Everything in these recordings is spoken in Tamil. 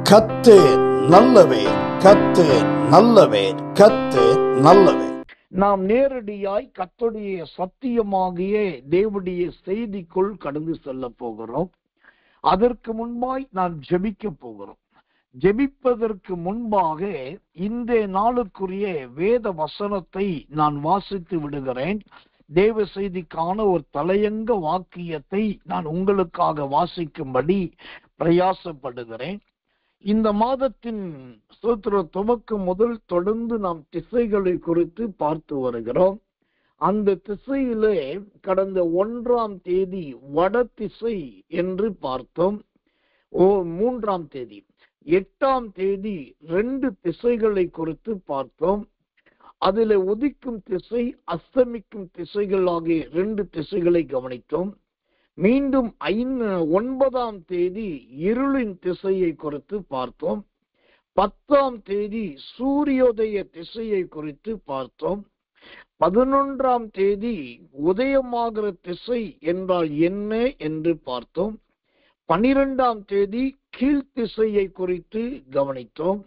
கர்த்தர் நல்லவர், கர்த்தர் நல்லவர், கர்த்தர் நல்லவர். நாம் நேரடியாய் கர்த்தருடைய சத்தியமாகிய தேவனுடைய செய்திக்குள் கடந்து செல்ல போகிறோம். அதற்கு முன்பாய் நான் ஜெபிக்க போகிறோம். ஜெபிப்பதற்கு முன்பாக இந்த நாளுக்குரிய வேத வசனத்தை நான் வாசித்து விடுகிறேன். தேவ செய்திக்கான ஒரு தலையங்க வாக்கியத்தை நான் உங்களுக்காக வாசிக்கும்படி பிரயாசப்படுகிறேன். இந்த மாதத்தின் துவக்கம் முதல் தொடர்ந்து நாம் திசைகளை குறித்து பார்த்து வருகிறோம். அந்த திசையிலே கடந்த 1ஆம் தேதி வட திசை என்று பார்த்தோம். 3ஆம் தேதி 8ஆம் தேதி 2 திசைகளை குறித்து பார்த்தோம். அதில் உதிக்கும் திசை, அஸ்தமிக்கும் திசைகள் ஆகிய 2 திசைகளை கவனித்தோம். மீண்டும் 9ஆம் தேதி இருளின் திசையை குறித்து பார்த்தோம். 10ஆம் தேதி சூரியோதய திசையை குறித்து பார்த்தோம். 11ஆம் தேதி உதயமாகிற திசை என்றால் என்ன என்று பார்த்தோம். 12ஆம் தேதி கீழ்த்திசையை குறித்து கவனித்தோம்.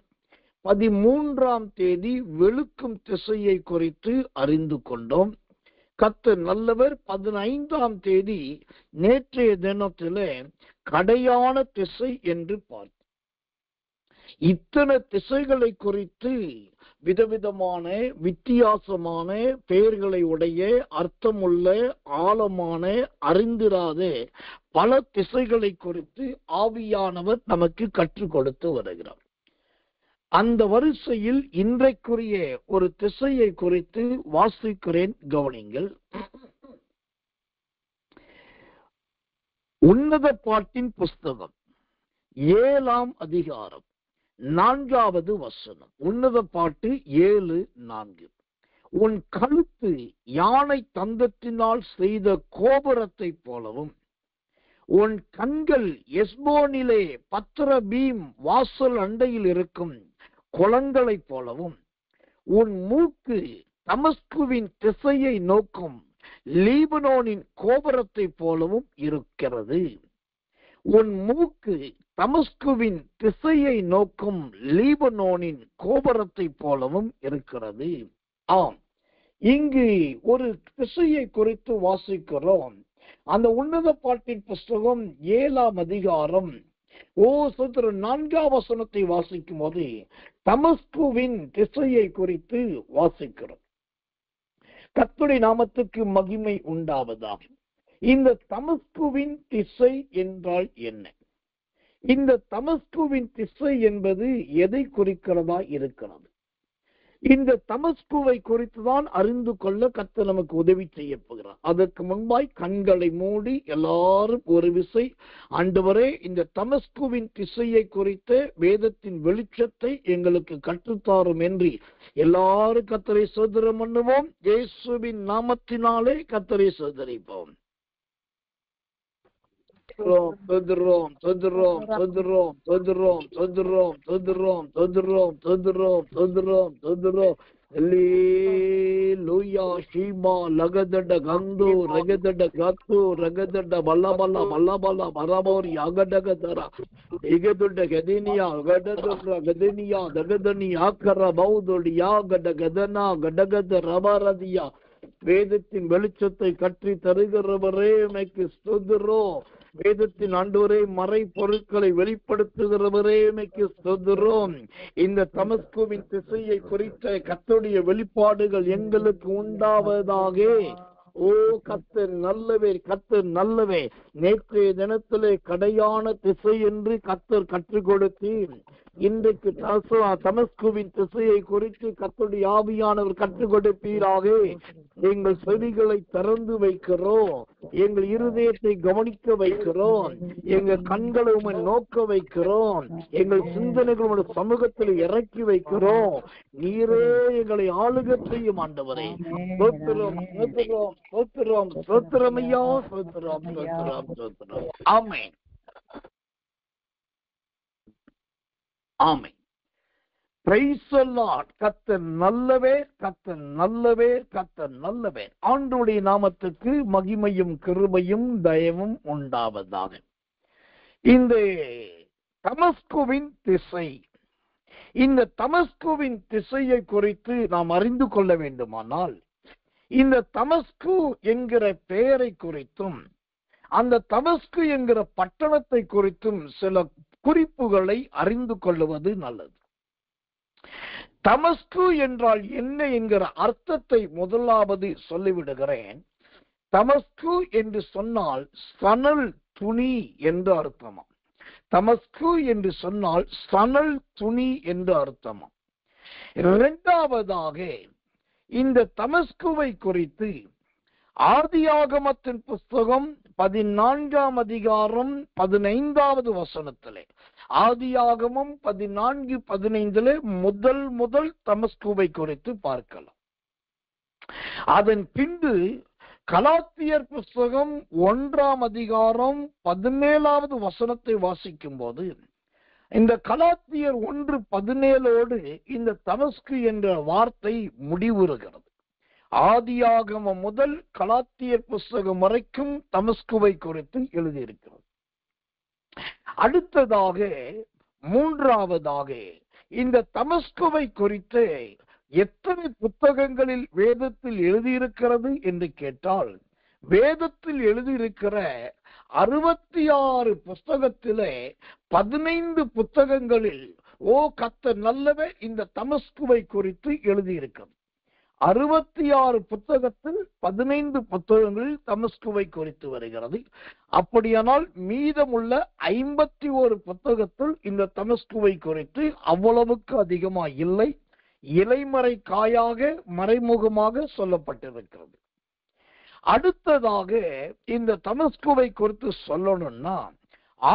13ஆம் தேதி வெளுக்கும் திசையை குறித்து அறிந்து கொண்டோம். கர்த்தர் நல்லவர். 15ஆம் தேதி நேற்றைய தினத்திலே கடையான திசை என்று பார்த்தோம். இத்தனை திசைகளை குறித்து விதவிதமான வித்தியாசமான பெயர்களை உடைய அர்த்தமுள்ள ஆழமான அறிந்திராத பல திசைகளை குறித்து ஆவியானவர் நமக்கு கற்றுக் கொடுத்து வருகிறார். அந்த வரிசையில் இன்றைக்குரிய ஒரு திசையை குறித்து வாசிக்கிறேன், கவனிங்கள். உன்னத பாட்டின் புஸ்தகம் 7ஆம் அதிகாரம் 4வது வசனம். உன்னத பாட்டு 7:4. உன் கழுத்து யானை தந்தத்தினால் செய்த கோபுரத்தை போலவும், உன் கண்கள் எஸ்போனிலே பத்ரபீம் வாசல் அண்டையில் இருக்கும் குளங்களைப் போலவும், உன் மூக்கு தமஸ்குவின் திசையை நோக்கும் லீபனோனின் கோபுரத்தை போலவும் இருக்கிறது. உன் மூக்கு தமஸ்குவின் திசையை நோக்கும் லீபனோனின் கோபுரத்தை போலவும் இருக்கிறது. ஆம், இங்கு ஒரு திசையை குறித்து வாசிக்கிறோம். அந்த உன்னத பாட்டின் புஸ்தகம் 7ஆம் அதிகாரம் 4ஆம் வசனத்தை வாசிக்கும் போது தமஸ்குவின் திசையை குறித்து வாசிக்கிறோம். கர்த்தருடைய நாமத்துக்கு மகிமை உண்டாவதாக. இந்த தமஸ்குவின் திசை என்றால் என்ன? இந்த தமஸ்குவின் திசை என்பது எதை குறிக்கிறதா இருக்கிறது? இந்த தமஸ்குவை குறித்துதான் அறிந்து கொள்ள கர்த்தர் நமக்கு உதவி செய்ய போகிறார். அதற்கு முன்பாய் கண்களை மூடி எல்லாரும் ஒரு விசை, ஆண்டவரே, இந்த தமஸ்குவின் திசையை குறித்த வேதத்தின் வெளிச்சத்தை எங்களுக்கு கற்றுத்தாரும் என்று எல்லாரும் கர்த்தரை ஸ்தோத்திரம் பண்ணுவோம். இயேசுவின் நாமத்தினாலே கர்த்தரை ஸ்தோத்திரிப்போம். வேதத்தின் வெளிச்சத்தை கற்றி தருகிறவரே உமக்கு ஸ்தோத்திரம். வேதத்தின் ஆண்டவரே மறை பொருட்களை வெளிப்படுத்துகிறவரே உமக்கு ஸ்தோத்திரம். இந்த தமஸ்குவின் திசையை குறித்த கர்த்தருடைய வெளிப்பாடுகள் எங்களுக்கு உண்டாவதாக. ஓ கர்த்தர் நல்லவே, கர்த்தர் நல்லவே. நேற்றைய தினத்திலே கடையான திசை என்று கர்த்தர் கற்றுக் கொடுத்து இன்றைக்கு தமஸ்குவின் திசையை குறித்து கர்த்தருடைய ஆவியானவர் கற்றுக் கொடுப்பீராக. எங்கள் செவிகளை திறந்து வைக்கிறோம், எங்கள் இருதயத்தை கவனிக்க வைக்கிறோம், எங்கள் கண்களை உம்மை நோக்க வைக்கிறோம், எங்கள் சிந்தனைகள் உம்முடைய சமூகத்தில் இறக்கி வைக்கிறோம். நீரே எங்களை ஆளுகை செய்யும் ஆண்டவரே. ஸ்தோத்திரம், ஸ்தோத்திரம், ஸ்தோத்திரம், ஸ்தோத்திரம் ஐயா, ஸ்தோத்திரம், ஸ்தோத்திரம், ஸ்தோத்திரம். ஆமென், ஆமென். Praise the Lord. கர்த்தர் நல்லவர், கர்த்தர் நல்லவர், கர்த்தர் நல்லவர். ஆண்டவருடைய நாமத்துக்கு மகிமையும் கிருபையும் தயவும் உண்டாவதாக. இந்த தமஸ்குவின் திசை, இந்த தமஸ்குவின் திசையை குறித்து நாம் அறிந்து கொள்ள வேண்டுமானால் இந்த தமஸ்கு என்கிற பெயரை குறித்தும் அந்த தமஸ்கு என்கிற பட்டணத்தை குறித்தும் சில குறிப்புகளை அறிந்து கொள்வது நல்லது. தமஸ்கு என்றால் என்ன என்கிற அர்த்தத்தை முதலாவது சொல்லிவிடுகிறேன். தமஸ்கு என்று சொன்னால் சணல் துணி என்று அர்த்தமாம். தமஸ்கு என்று சொன்னால் சணல் துணி என்று அர்த்தமாம். இரண்டாவதாக இந்த தமஸ்குவை குறித்து ஆதியாகமத்தின் புஸ்தகம் 14ஆம் அதிகாரம் 15வது வசனத்திலே, ஆதியாகமம் 14:15 முதல் தமஸ்குவை குறித்து பார்க்கலாம். அதன் பின்பு கலாத்தியர் புஸ்தகம் 1ஆம் அதிகாரம் 17வது வசனத்தை வாசிக்கும் போது இந்த கலாத்தியர் 1:17 இந்த தமஸ்கு என்ற வார்த்தை முடிவுறுகிறது. ஆதியாகமம் முதல் கலாத்தியர் புஸ்தகம் வரைக்கும் தமஸ்குவை குறித்து எழுதியிருக்கிறது. அடுத்ததாக மூன்றாவதாக இந்த தமஸ்குவை குறித்து எத்தனை புத்தகங்களில் வேதத்தில் எழுதியிருக்கிறது என்று கேட்டால், வேதத்தில் எழுதியிருக்கிற 66 புத்தகத்திலே 15 புத்தகங்களில் கர்த்தர் நல்லவர் இந்த தமஸ்குவை குறித்து எழுதியிருக்கிறது. 66 புத்தகத்தில் 15 புத்தகங்களில் தமஸ்குவை குறித்து வருகிறது. அப்படியானால் மீதமுள்ள 51 புத்தகத்தில் இந்த தமஸ்குவை குறித்து அவ்வளவுக்கு அதிகமாக இல்லை, இலைமறை காயாக மறைமுகமாக சொல்லப்பட்டிருக்கிறது. அடுத்ததாக இந்த தமஸ்குவை குறித்து சொல்லணும்னா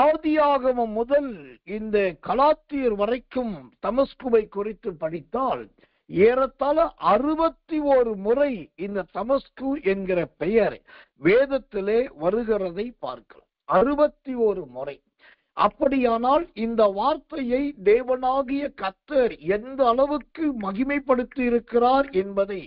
ஆதியாகமம் முதல் இந்த கலாத்தியர் வரைக்கும் தமஸ்குவை குறித்து படித்தால் ஏறத்தாழ 61 முறை இந்த தமஸ்கு என்கிற பெயர் வேதத்திலே வருகிறதை பார்க்கலாம். 61 முறை. அப்படியானால் இந்த வார்த்தையை தேவனாகிய கர்த்தர் எந்த அளவுக்கு மகிமைப்படுத்தி இருக்கிறார் என்பதை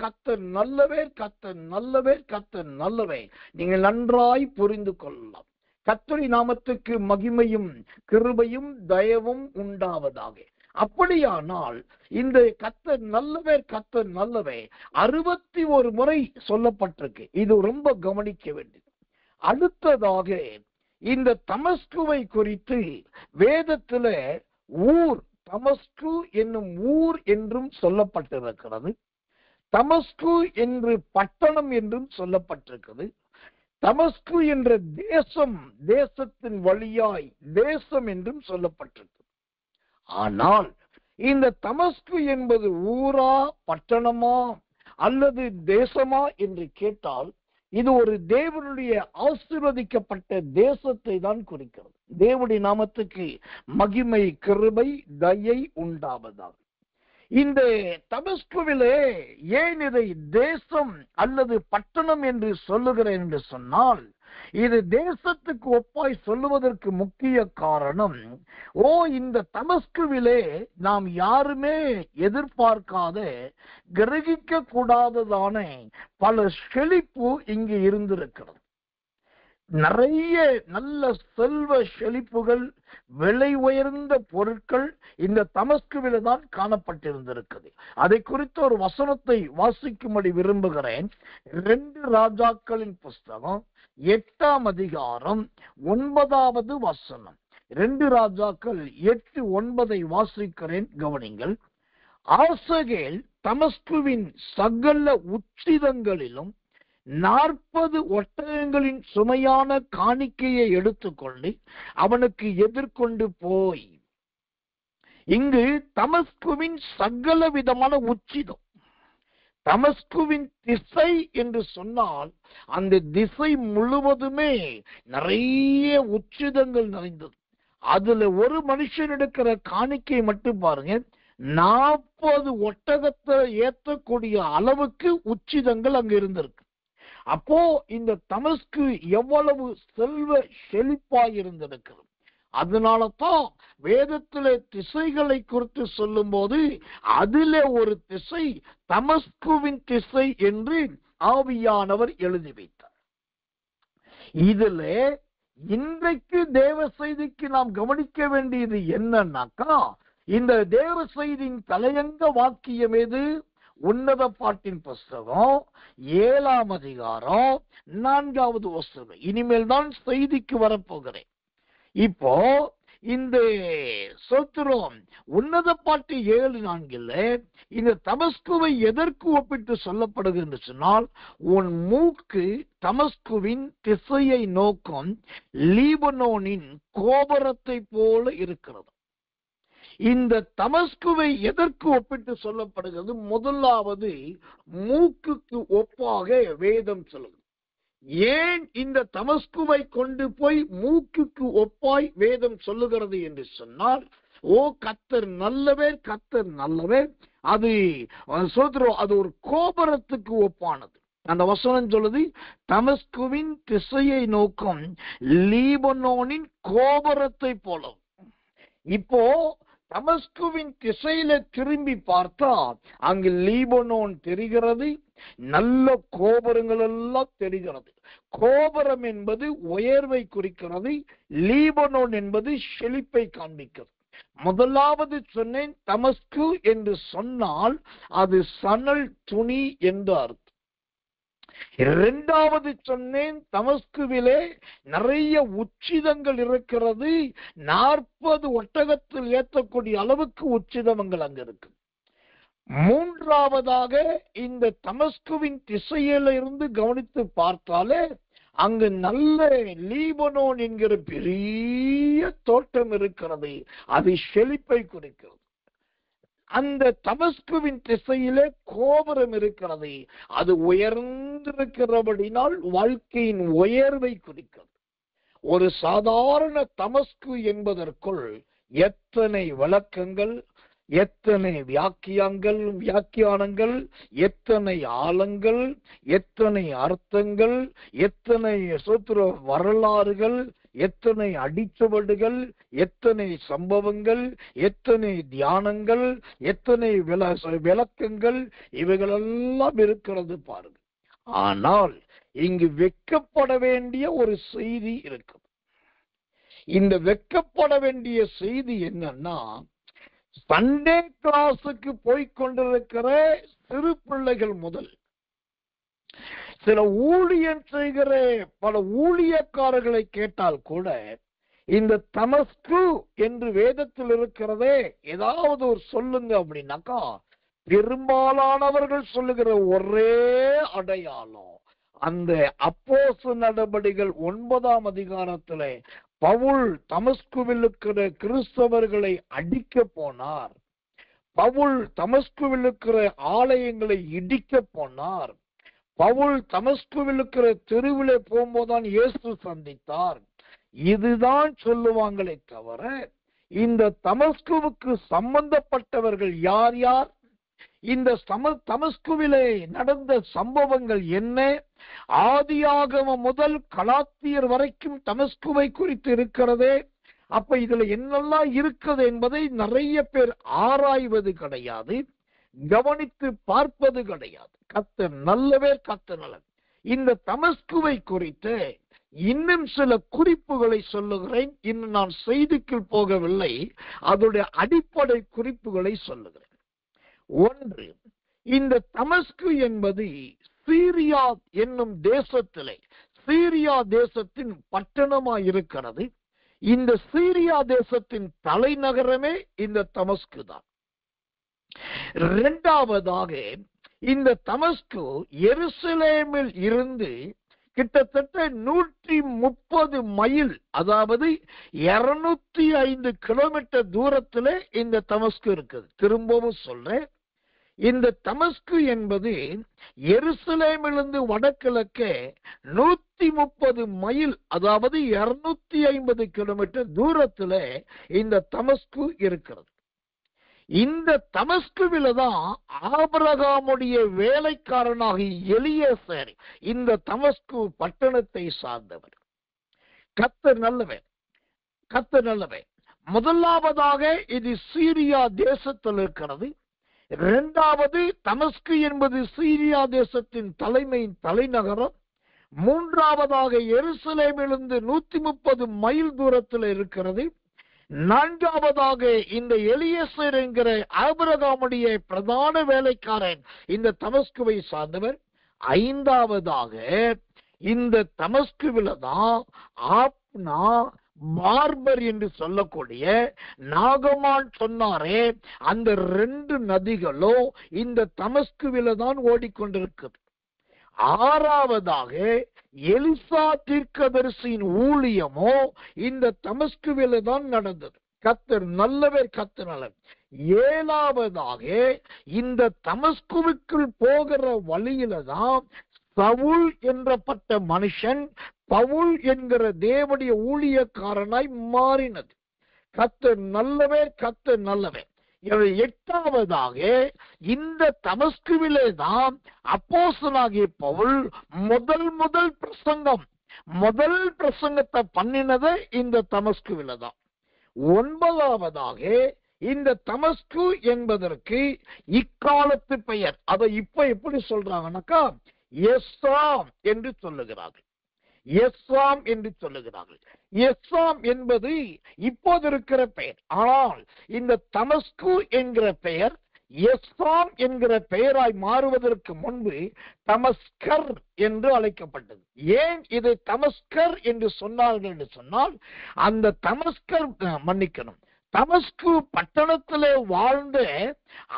கர்த்தர் நல்லவர், கர்த்தர் நல்லவர், கர்த்தர் நல்லவர் நீங்கள் நன்றாய் புரிந்து கொள்ளலாம். கர்த்தரின் நாமத்துக்கு மகிமையும் கிருபையும் தயவும் உண்டாவதாக. அப்படியானால் இந்த கர்த்தர் நல்லவர், கர்த்தர் நல்லவர் 61 முறை சொல்லப்பட்டிருக்கு. இது ரொம்ப கவனிக்க வேண்டியது. அடுத்ததாக இந்த தமஸ்குவை குறித்து வேதத்துல ஊர், தமஸ்கு என்னும் ஊர் என்றும் சொல்லப்பட்டிருக்கிறது. தமஸ்கு என்று பட்டணம் என்றும் சொல்லப்பட்டிருக்கிறது. தமஸ்கு என்ற தேசம், தேசத்தின் வழியாய் தேசம் என்றும் சொல்லப்பட்டிருக்கு. ஆனால் இந்த தமஸ்கு என்பது ஊரா, பட்டணமா அல்லது தேசமா என்று கேட்டால் இது ஒரு தேவனுடைய ஆசீர்வதிக்கப்பட்ட தேசத்தை தான் குறிக்கிறது. தேவனுடைய நாமத்துக்கு மகிமை கிருபை தயை உண்டாவதாக. இந்த தமஸ்குவிலே ஏன் இதை தேசம் அல்லது பட்டணம் என்று சொல்லுகிறேன் என்று சொன்னால், இது தேசத்துக்கு ஒப்பாய் சொல்லுவதற்கு முக்கிய காரணம், இந்த தமஸ்குவிலே நாம் யாருமே எதிர்பார்க்காத, கிரகிக்க கூடாததான பல செழிப்பு இங்கு இருந்திருக்கிறது. நிறைய நல்ல செல்வ செழிப்புகள், விலை உயர்ந்த பொருட்கள் இந்த தமஸ்குவில தான் காணப்பட்டிருந்திருக்கிறது. அதை குறித்த ஒரு வசனத்தை வாசிக்கும்படி விரும்புகிறேன். 2 ராஜாக்களின் புஸ்தகம் 8ஆம் அதிகாரம் 9வது வசனம். 2 ராஜாக்கள் 8:9 வாசிக்கிறேன், கவனிங்கள். ஆசகேல் தமஸ்குவின் சகல உச்சிதங்களிலும் 40 ஒட்டகங்களின் சுமையான காணிக்கையை எடுத்துக்கொண்டு அவனுக்கு எதிர்கொண்டு போய், இங்கு தமஸ்குவின் சகல விதமான உச்சிதம், தமஸ்குவின் திசை என்று சொன்னால் அந்த திசை முழுவதுமே நிறைய உச்சிதங்கள் நிறைந்தது. அதுல ஒரு மனுஷன் எடுக்கிற காணிக்கை மட்டும் பாருங்க, 40 ஒட்டகத்தை ஏற்றக்கூடிய அளவுக்கு உச்சிதங்கள் அங்கு இருந்திருக்கு. அப்போ இந்த தமஸ்கு எவ்வளவு செல்வ செழிப்பாய் இருந்திருக்கிறது. அதனால தான் வேதத்திலே திசைகளை குறித்து சொல்லும் போது அதிலே ஒரு திசை தமஸ்குவின் திசை என்று ஆவியானவர் எழுதி வைத்தார். இதுல இன்றைக்கு தேவ செய்திக்கு நாம் கவனிக்க வேண்டியது என்னன்னாக்கா, இந்த தேவ செய்தியின் தலையங்க வாக்கியம் எது? உன்னத பாட்டின் புஸ்தகம் 7ஆம் அதிகாரம் 4வது வசனம். இனிமேல் தான் செய்திக்கு வரப்போகிறேன். இப்போ இந்த சொத்திரம் உன்னத பாட்டு 7:4 இந்த தமஸ்குவை எதற்கு ஒப்பிட்டு சொல்லப்படுகிறது என்று சொன்னால், உன் மூக்கு தமஸ்குவின் திசையை நோக்கும் லீபனோனின் கோபுரத்தை போல இருக்கிறது. இந்த தமஸ்குவை எதற்கு ஒப்பிட்டு சொல்லப்படுகிறது? முதலாவது மூக்குக்கு ஒப்பாக வேதம் சொல்லுது. ஏன் இந்த தமஸ்குவை கொண்டு போய் மூக்குக்கு ஒப்பாய் வேதம் சொல்லுகிறது என்று சொன்னால், ஓ கர்த்தர் நல்லவர், கர்த்தர் நல்லவர். அது ஒரு கோபுரத்துக்கு ஒப்பானது. அந்த வசனம் சொல்லுது, தமஸ்குவின் திசையை நோக்கும் லீபனோனின் கோபுரத்தை போல. இப்போ தமஸ்குவின் திசையில திரும்பி பார்த்தா அங்கு லீபனோன் தெரிகிறது, நல்ல கோபுரங்கள் எல்லாம் தெரிகிறது. கோபுரம் என்பது உயர்வை குறிக்கிறது, லீபனோன் என்பது செழிப்பை காண்பிக்கிறது. முதலாவது சொன்னேன், தமஸ்கு என்று சொன்னால் அது சணல் துணி என்று அர்த்தம். இரண்டாவது சொன்னேன், தமஸ்குவிலே நிறைய உச்சிதங்கள் இருக்கிறது. 40 ஒட்டகத்தில் ஏற்றக்கூடிய அளவுக்கு உச்சிதங்கள் அங்க இருக்கு. மூன்றாவதாக இந்த தமஸ்குவின் திசையிலிருந்து கவனித்து பார்த்தாலே அங்கு நல்ல லீபனோன் என்கிற பெரிய தோட்டம் இருக்கிறது, அது செழிப்பை குறிக்கிறது. அந்த தமஸ்குவின் திசையிலே கோபுரம் இருக்கிறது, அது உயர்ந்திருக்கிறபடினால் வாழ்க்கையின் உயர்வை குறிக்கிறது. ஒரு சாதாரண தமஸ்கு என்பதற்குள் எத்தனை விளக்கங்கள், எத்தனை வியாக்கியானங்கள், எத்தனை ஆழங்கள், எத்தனை அர்த்தங்கள், எத்தனை வரலாறுகள், எத்தனை அடிச்சுவடுகள், எத்தனை சம்பவங்கள், எத்தனை தியானங்கள், எத்தனை விளக்கங்கள், இவைகளெல்லாம் இருக்கிறது பாருங்க. ஆனால் இங்கு வெட்கப்பட வேண்டிய ஒரு செய்தி இருக்கு. இந்த வெட்கப்பட வேண்டிய செய்தி என்னன்னா, சண்டே கிளாஸுக்கு போய்கொண்டிருக்கிற சிறு பிள்ளைகள் முதல் சில ஊழியம் செய்கிற பல ஊழியக்காரர்களை கேட்டால் கூட, இந்த தமஸ்கு என்று வேதத்தில் இருக்கிறதே ஏதாவது ஒரு சொல்லுங்க அப்படின்னாக்கா, பெரும்பாலானவர்கள் சொல்லுகிற ஒரே அடையாளம் அந்த அப்போஸ்தலர் நடபடிகள் 9ஆம் அதிகாரத்திலே பவுல் தமஸ்குவில் இருக்கிற கிறிஸ்தவர்களை அடிக்க போனார். பவுல் தமஸ்குவில் இருக்கிற ஆலயங்களை இடிக்க போனார். பவுல் தமஸ்குவில் இருக்கிற தெருவிலே போகும்போதுதான் இயேசு சந்தித்தார். இதுதான் சொல்லுவாங்களே தவிர, இந்த தமஸ்குவுக்கு சம்பந்தப்பட்டவர்கள் யார் யார், இந்த தமஸ்குவிலே நடந்த சம்பவங்கள் என்ன, ஆதியாகமம் முதல் கலாத்தியர் வரைக்கும் தமஸ்குவை குறித்து இருக்கிறதே, அப்ப இதுல என்னெல்லாம் இருக்குது என்பதை நிறைய பேர் ஆராய்வது கிடையாது, கவனித்து பார்ப்பது கிடையாது. கர்த்தர் நல்லவர், கர்த்தர் நல்லவர். இந்த தமஸ்குவை குறித்து இன்னும் சில குறிப்புகளை சொல்லுகிறேன். இன்னும் நான் செய்திக்குள் போகவில்லை, அதோடைய அடிப்படை குறிப்புகளை சொல்லுகிறேன். ஒன்று, இந்த தமஸ்கு என்பது சீரியா என்னும் தேசத்திலே, சீரியா தேசத்தின் பட்டணமாய் இருக்கிறது. இந்த சீரியா தேசத்தின் தலைநகரமே இந்த தமஸ்கு தான். இரண்டாவதாக, இந்த தமஸ்கு எருசலேமில் இருந்து கிட்டத்தட்ட 130 மைல், அதாவது 205 கிலோமீட்டர் தூரத்திலே இந்த தமஸ்கு இருக்குது. திரும்பவும் சொல்றேன், இந்த தமஸ்கு என்பது எருசலேமிலிருந்து வடகிழக்கே 130 மைல், அதாவது 250 கிலோமீட்டர் தூரத்திலே இந்த தமஸ்கு இருக்கிறது. இந்த தமஸ்குவில தான் ஆபிரகாமுடைய வேலைக்காரனாகி எலியேசர் இந்த தமஸ்கு பட்டணத்தை சார்ந்தவர். கர்த்தர் நல்லவர். கர்த்தர் நல்லவர். முதலாவதாக இது சீரியா தேசத்தில் இருக்கிறது. இரண்டாவது, தமஸ்கு என்பது சீரியா தேசத்தின் தலைநகரம். மூன்றாவதாக, எருசலேமிலிருந்து 130 மைல் தூரத்தில் இருக்கிறது. நான்காவதாக, இந்த எலியேசர் என்கிற ஆபிரகாமுடைய பிரதான வேலைக்காரன் இந்த தமஸ்குவை சார்ந்தவர். ஐந்தாவதாக, இந்த தமஸ்குவில தான் ஆப்னா பார்பர் என்று சொல்லக்கூடிய நாகமான் சொன்னாரே, அந்த 2 நதிகளும் இந்த தமஸ்குவில தான் ஓடிக்கொண்டிருக்கிறது. ஆறாவதாக, எலிசா தீர்க்கதரிசியின் ஊழியமோ இந்த தமஸ்குவில தான் நடந்தது. கர்த்தர் நல்லவர், கர்த்தர் நல்லவர். ஏழாவதாக, இந்த தமஸ்குவுக்குள் போகிற வழியில தான் சவுல் என்றப்பட்ட மனுஷன் பவுல் என்கிற தேவனுடைய ஊழியக்காரனாய் மாறினது. கர்த்தர் நல்லவர், கர்த்தர் நல்லவர். எட்டாவதாக, இந்த தமஸ்குவிலே தான் அப்போஸ்தலனாகிய பவுல் முதல் பிரசங்கத்தை பண்ணினது இந்த தமஸ்குவில தான். ஒன்பதாவதாக, இந்த தமஸ்கு என்பதற்கு இக்காலத்து பெயர். அதை இப்ப எப்படி சொல்றாங்கன்னாக்கா எஸ்ஸாம் என்று சொல்லுகிறார்கள். எஸ்ஸாம் என்று சொல்லுகிறார்கள். எஸ்ஸாம் என்பது இப்போது இருக்கிற பெயர். ஆனால் இந்த தமஸ்கு என்கிற பெயர் எஸ்ஸாம் என்கிற பெயராய் மாறுவதற்கு முன்பு தமஸ்கர் என்று அழைக்கப்பட்டது. ஏன் இதை தமஸ்கர் என்று சொன்னார்கள் என்று சொன்னால், அந்த தமஸ்கர் மன்னிக்கணும், தமஸ்கு பட்டணத்திலே வாழ்ந்த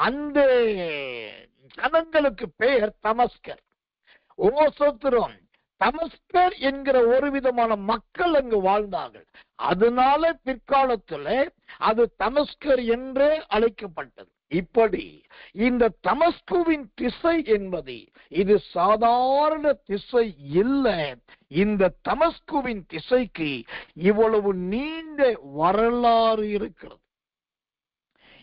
அந்த ஜனங்களுக்கு பெயர் தமஸ்கர். ஓ சோத்திரம், தமஸ்கர் என்கிற ஒரு விதமான மக்கள் அங்கு வாழ்ந்தார்கள். அதனால பிற்காலத்துல அது தமஸ்கர் என்றே அழைக்கப்பட்டது. இப்படி இந்த தமஸ்குவின் திசை என்பது இது சாதாரண திசை இல்லை. இந்த தமஸ்குவின் திசைக்கு இவ்வளவு நீண்ட வரலாறு இருக்கிறது,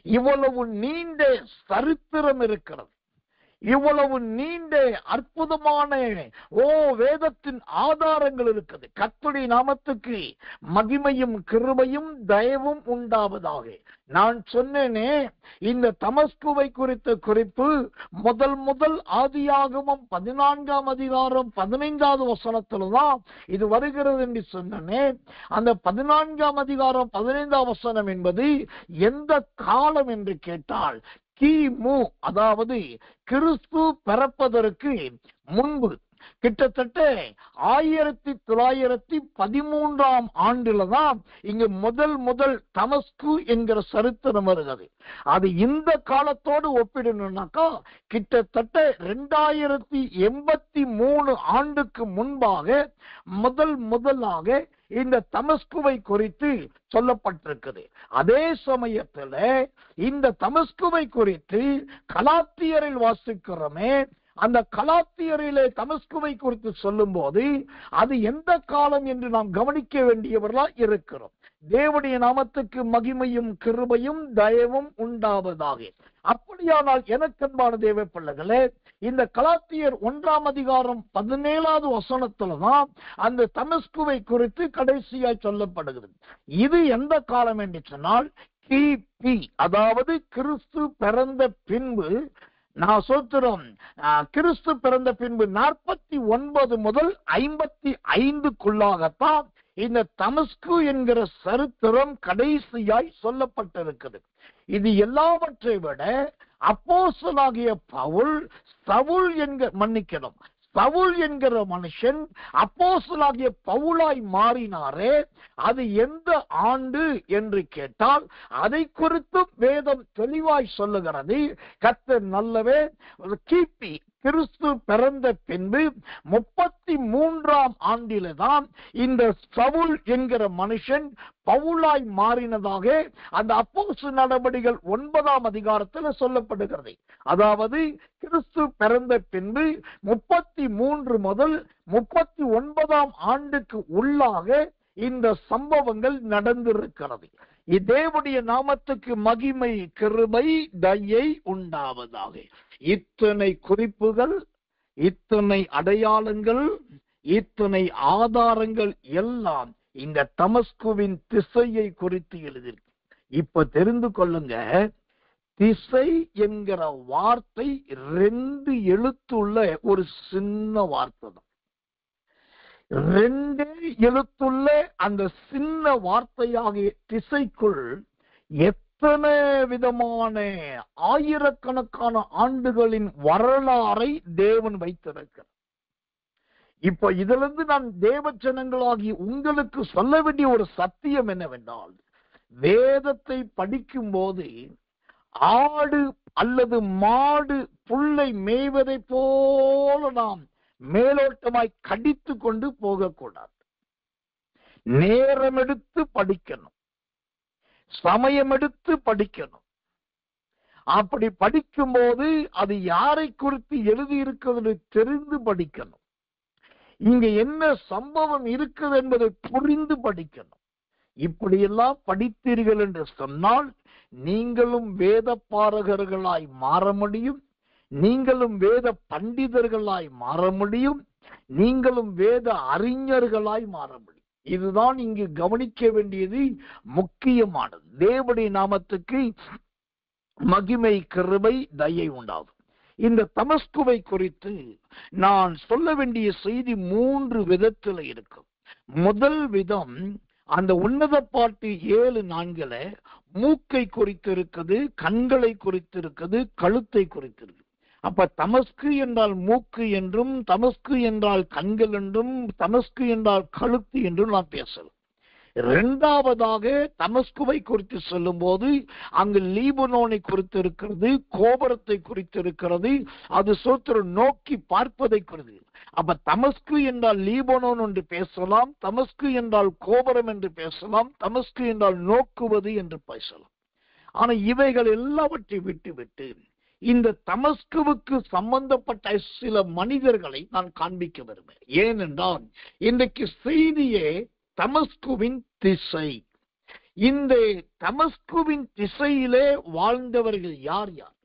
இவ்வளவு நீண்ட சரித்திரம் இருக்கிறது, இவ்வளவு நீண்ட அற்புதமான வேதத்தின் ஆதாரங்கள் இருக்குது. கர்த்தருடைய நாமத்துக்கு மகிமையும் கிருபையும் தயவும் உண்டாவதாக. நான் சொன்னேனே, இந்த தமஸ்குவை குறித்த குறிப்பு முதல் ஆதியாகமம் 14ஆம் அதிகாரம் 15வது வசனத்துலதான் இது வருகிறது என்று சொன்னேன். அந்த 14ஆம் அதிகாரம் 15ஆம் வசனம் என்பது எந்த காலம் என்று கேட்டால் கிமு, அதாவது கிறிஸ்து பிறப்பதற்கு முன்பு கிட்டத்தட்ட 1913ஆம் ஆண்டுல தான் இங்கு முதல் தமஸ்கு என்கிற சரித்திரம் வருகிறது. அது இந்த காலத்தோடு ஒப்பிடணும்னாக்கா கிட்டத்தட்ட 2083 ஆண்டுக்கு முன்பாக முதலாக இந்த தமஸ்குவை குறித்து சொல்லப்பட்டிருக்குது. அதே சமயத்துல இந்த தமஸ்குவை குறித்து கலாத்தியரில் வாசிக்கிறோமே, அந்த கலாத்தியரிலே தமஸ்குவை குறித்து சொல்லும் போது அது எந்த காலம் என்று நாம் கவனிக்க வேண்டியவர்களா இருக்கிறோம். தேவனுடைய நாமத்துக்கு மகிமையும் கிருபையும் தயவும் உண்டாவதாக. அப்படியானால் எனக்கன்பான தேவ பிள்ளைகளே, இந்த கலாத்தியர் 1ஆம் அதிகாரம் 17வது வசனத்துலதான் அந்த தமஸ்குவை குறித்து கடைசியாய் சொல்லப்படுகிறது. இது எந்த காலம் என்று சொன்னால் கிபி, அதாவது கிறிஸ்து பிறந்த பின்பு. நான் சொல்கிறோம், கிறிஸ்து பிறந்த பின்பு 49 முதல் 55க்குள்ளாகத்தான் இந்த தமஸ்கு என்கிற சரித்திரம் கடைசியாய் சொல்லப்பட்டிருக்கிறது. இது எல்லாவற்றை விட அப்போஸ்தலனாகிய பவுல் சவுல் என்கிற மனுஷன் அப்போஸ்தலனாகிய பவுலாய் மாறினாரே, அது எந்த ஆண்டு என்று கேட்டால் அதை குறித்து வேதம் தெளிவாய் சொல்லுகிறது. கர்த்தர் நல்லவே. கிபி கிறிஸ்து பிறந்த பின்பு 33ஆம் ஆண்டிலே தான் இந்த சவுல் என்கிற மனுஷன் பவுலாய் மாறினதாக அந்த அப்போஸ்தலர் நடபடிகள் 9ஆம் அதிகாரத்தில் சொல்லப்படுகிறது. அதாவது கிறிஸ்து பிறந்த பின்பு 33 முதல் 39ஆம் ஆண்டுக்கு உள்ளாக இந்த சம்பவங்கள் நடந்திருக்கிறது. தேவனுடைய நாமத்துக்கு மகிமை கிருபை தயை உண்டாவதாக. இத்தனை குறிப்புகள், இத்தனை அடையாளங்கள், இத்தனை ஆதாரங்கள் எல்லாம் இந்த தமஸ்குவின் திசையை குறித்து எழுதியிருக்கு. இப்ப தெரிந்து கொள்ளுங்க, திசை என்கிற வார்த்தை 2 எழுத்துள்ள ஒரு சின்ன வார்த்தை தான். 2 எழுத்துள்ள அந்த சின்ன வார்த்தையாகிய திசைக்குள் எத்தனை விதமான ஆயிரக்கணக்கான ஆண்டுகளின் வரலாறை தேவன் வைத்திருக்கிறார். இப்ப இதிலிருந்து நான் தேவ ஜனங்களாகி உங்களுக்கு சொல்ல வேண்டிய ஒரு சத்தியம் என்னவென்றால், வேதத்தை படிக்கும் போது ஆடு அல்லது மாடு புல்லை மேய்வதை போல நாம் மேலோட்டமாய் கடித்து கொண்டு போகக்கூடாது. நேரம் எடுத்து படிக்கணும், சமயம் எடுத்து படிக்கணும். அப்படி படிக்கும் போது அது யாரை குறித்து எழுதி இருக்கிறது தெரிந்து படிக்கணும். இங்க என்ன சம்பவம் இருக்குது என்பதை புரிந்து படிக்கணும். இப்படியெல்லாம் படித்தீர்கள் என்று சொன்னால் நீங்களும் வேத பாரகர்களாய் மாற முடியும், நீங்களும் வேத பண்டிதர்களாய் மாற முடியும், நீங்களும் வேத அறிஞர்களாய் மாற முடியும். இதுதான் இங்கு கவனிக்க வேண்டியது முக்கியமானது. தேவனுடைய நாமத்துக்கு மகிமை, கிருபை, தயை உண்டாகும். இந்த தமஸ்குவை குறித்து நான் சொல்ல வேண்டிய செய்தி 3 விதத்தில் இருக்கும். முதல் விதம், அந்த உன்னத பாட்டு 7:4 மூக்கை குறித்து இருக்குது, கண்களை குறித்து இருக்குது, கழுத்தை குறித்து இருக்கு. அப்ப தமஸ்கு என்றால் மூக்கு என்றும், தமஸ்கு என்றால் கண்கள் என்றும், தமஸ்கு என்றால் கழுத்து என்றும் நான் பேசலாம். 2வதாக தமஸ்குவை குறித்து சொல்லும் போது அங்கு லீபனோனை குறித்து இருக்கிறது, கோபுரத்தை குறித்து இருக்கிறது, அது சோத்திர நோக்கி பார்ப்பதை குறித்து. அப்ப தமஸ்கு என்றால் லீபனோன் என்று பேசலாம், தமஸ்கு என்றால் கோபுரம் என்று பேசலாம், தமஸ்கு என்றால் நோக்குவது என்று பேசலாம். ஆனா இவைகள் எல்லாவற்றை விட்டு இந்த தமஸ்குவுக்கு சம்பந்தப்பட்ட சில மனிதர்களை நான் காண்பிக்க விரும்புகிறேன். ஏனென்றால் இன்றைக்கு செய்தியே தமஸ்குவின் திசை. இந்த தமஸ்குவின் திசையிலே வாழ்ந்தவர்கள் யார் யார்,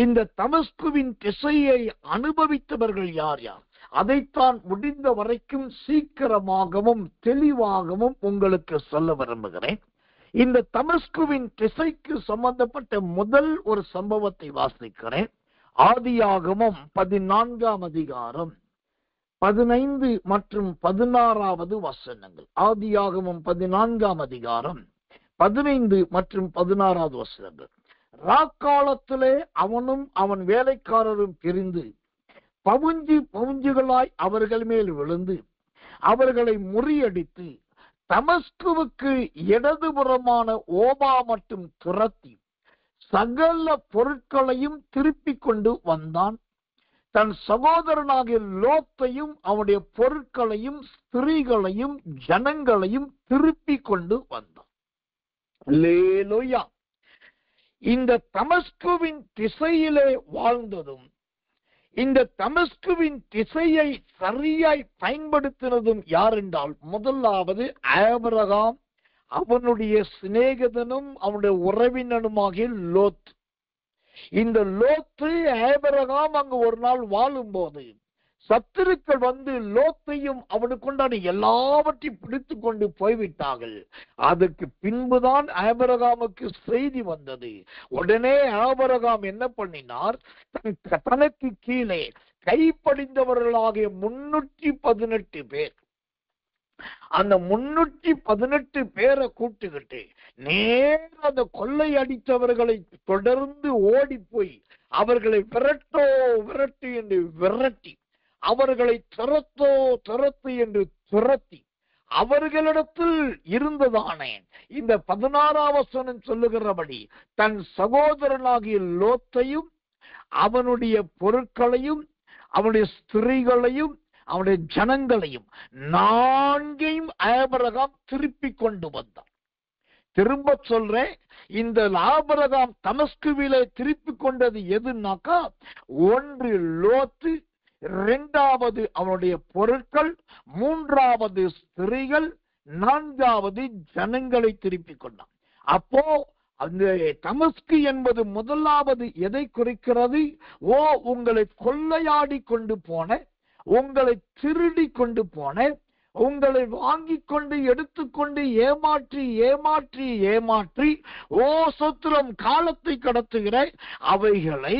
இந்த தமஸ்குவின் திசையை அனுபவித்தவர்கள் யார் யார், அதைத்தான் முடிந்த வரைக்கும் சீக்கிரமாகவும் தெளிவாகவும் உங்களுக்கு சொல்ல விரும்புகிறேன். இந்த தமஸ்குவின் திசைக்கு சம்பந்தப்பட்ட முதல் ஒரு சம்பவத்தை வாசிக்கிறேன். ஆதியாகமம் 14ஆம் அதிகாரம் 15 மற்றும் 16வது வசனங்கள். ஆதியாகமம் 14ஆம் அதிகாரம் 15 மற்றும் 16வது வசனங்கள். ராக்காலத்திலே அவனும் அவன் வேலைக்காரரும் பிரிந்து பவுஞ்சுகளாய் அவர்கள் மேல் விழுந்து அவர்களை முறியடித்து தமஸ்குவுக்கு இடதுபுறமான ஓபா மட்டும் துரத்தி சகல பொருட்களையும் திருப்பிக் கொண்டு வந்தான். தன் சகோதரனாகிய லோத்தையும் அவனுடைய பொருட்களையும் ஸ்திரீகளையும் ஜனங்களையும் திருப்பி கொண்டு வந்தான். அல்லேலூயா. இந்த தமஸ்குவின் திசையிலே வாழ்ந்ததும், இந்த தமஸ்குவின் திசையை சரியாய் பயன்படுத்தினதும் யார் என்றால், முதலாவது ஆபிரகாம், அவனுடைய சிநேகிதனும் அவனுடைய உறவினனுமாகிய லோத். இந்த லோத்து ஆபிரகாம் அங்கு ஒரு நாள் வாழும் போது சத்துருக்கள் வந்து லோத்தையும் அவனுக்கு கொண்டாடி எல்லாவற்றையும் பிடித்து கொண்டு போய்விட்டார்கள். அதற்கு பின்புதான் ஆபிரகாமுக்கு செய்தி வந்தது. உடனே ஆபிரகாம் என்ன பண்ணினார், தனக்கு கீழே கைப்படிந்தவர்களாகிய 318 பேர், அந்த 318 பேரை கூட்டுக்கிட்டு நேர அந்த கொள்ளை அடித்தவர்களை தொடர்ந்து ஓடி போய் அவர்களை விரட்டு என்று விரட்டி, அவர்களை துரத்து என்று துரத்தி, அவர்களிடத்தில் இருந்ததானே இந்த 16ஆம் வசனம் சொல்லுகிறபடி தன் சகோதரனாகிய லோத்தையும் அவனுடைய பொருட்களையும் அவனுடைய ஸ்திரீகளையும் அவனுடைய ஜனங்களையும் 4ஐயும் ஆபிரகாம் திருப்பி கொண்டு வந்தான். திரும்ப சொல்றேன், இந்த ஆபிரகாம் தமஸ்குவிலே திருப்பி கொண்டது எதுனாக்கா, 1 லோத்து, 2வது அவனுடைய பொருட்கள், 3வது ஸ்திரீகள், 4வது ஜனங்களை திருப்பி கொண்டான். அப்போ அந்த தமஸ்கு என்பது முதலாவது எதை குறிக்கிறது? உங்களை கொள்ளையாடி கொண்டு போன, உங்களை திருடி கொண்டு போன, உங்களை வாங்கி கொண்டு எடுத்துக்கொண்டு ஏமாற்றி ஏமாற்றி ஏமாற்றி சோத்திரம் காலத்தை கடத்துகிற அவைகளை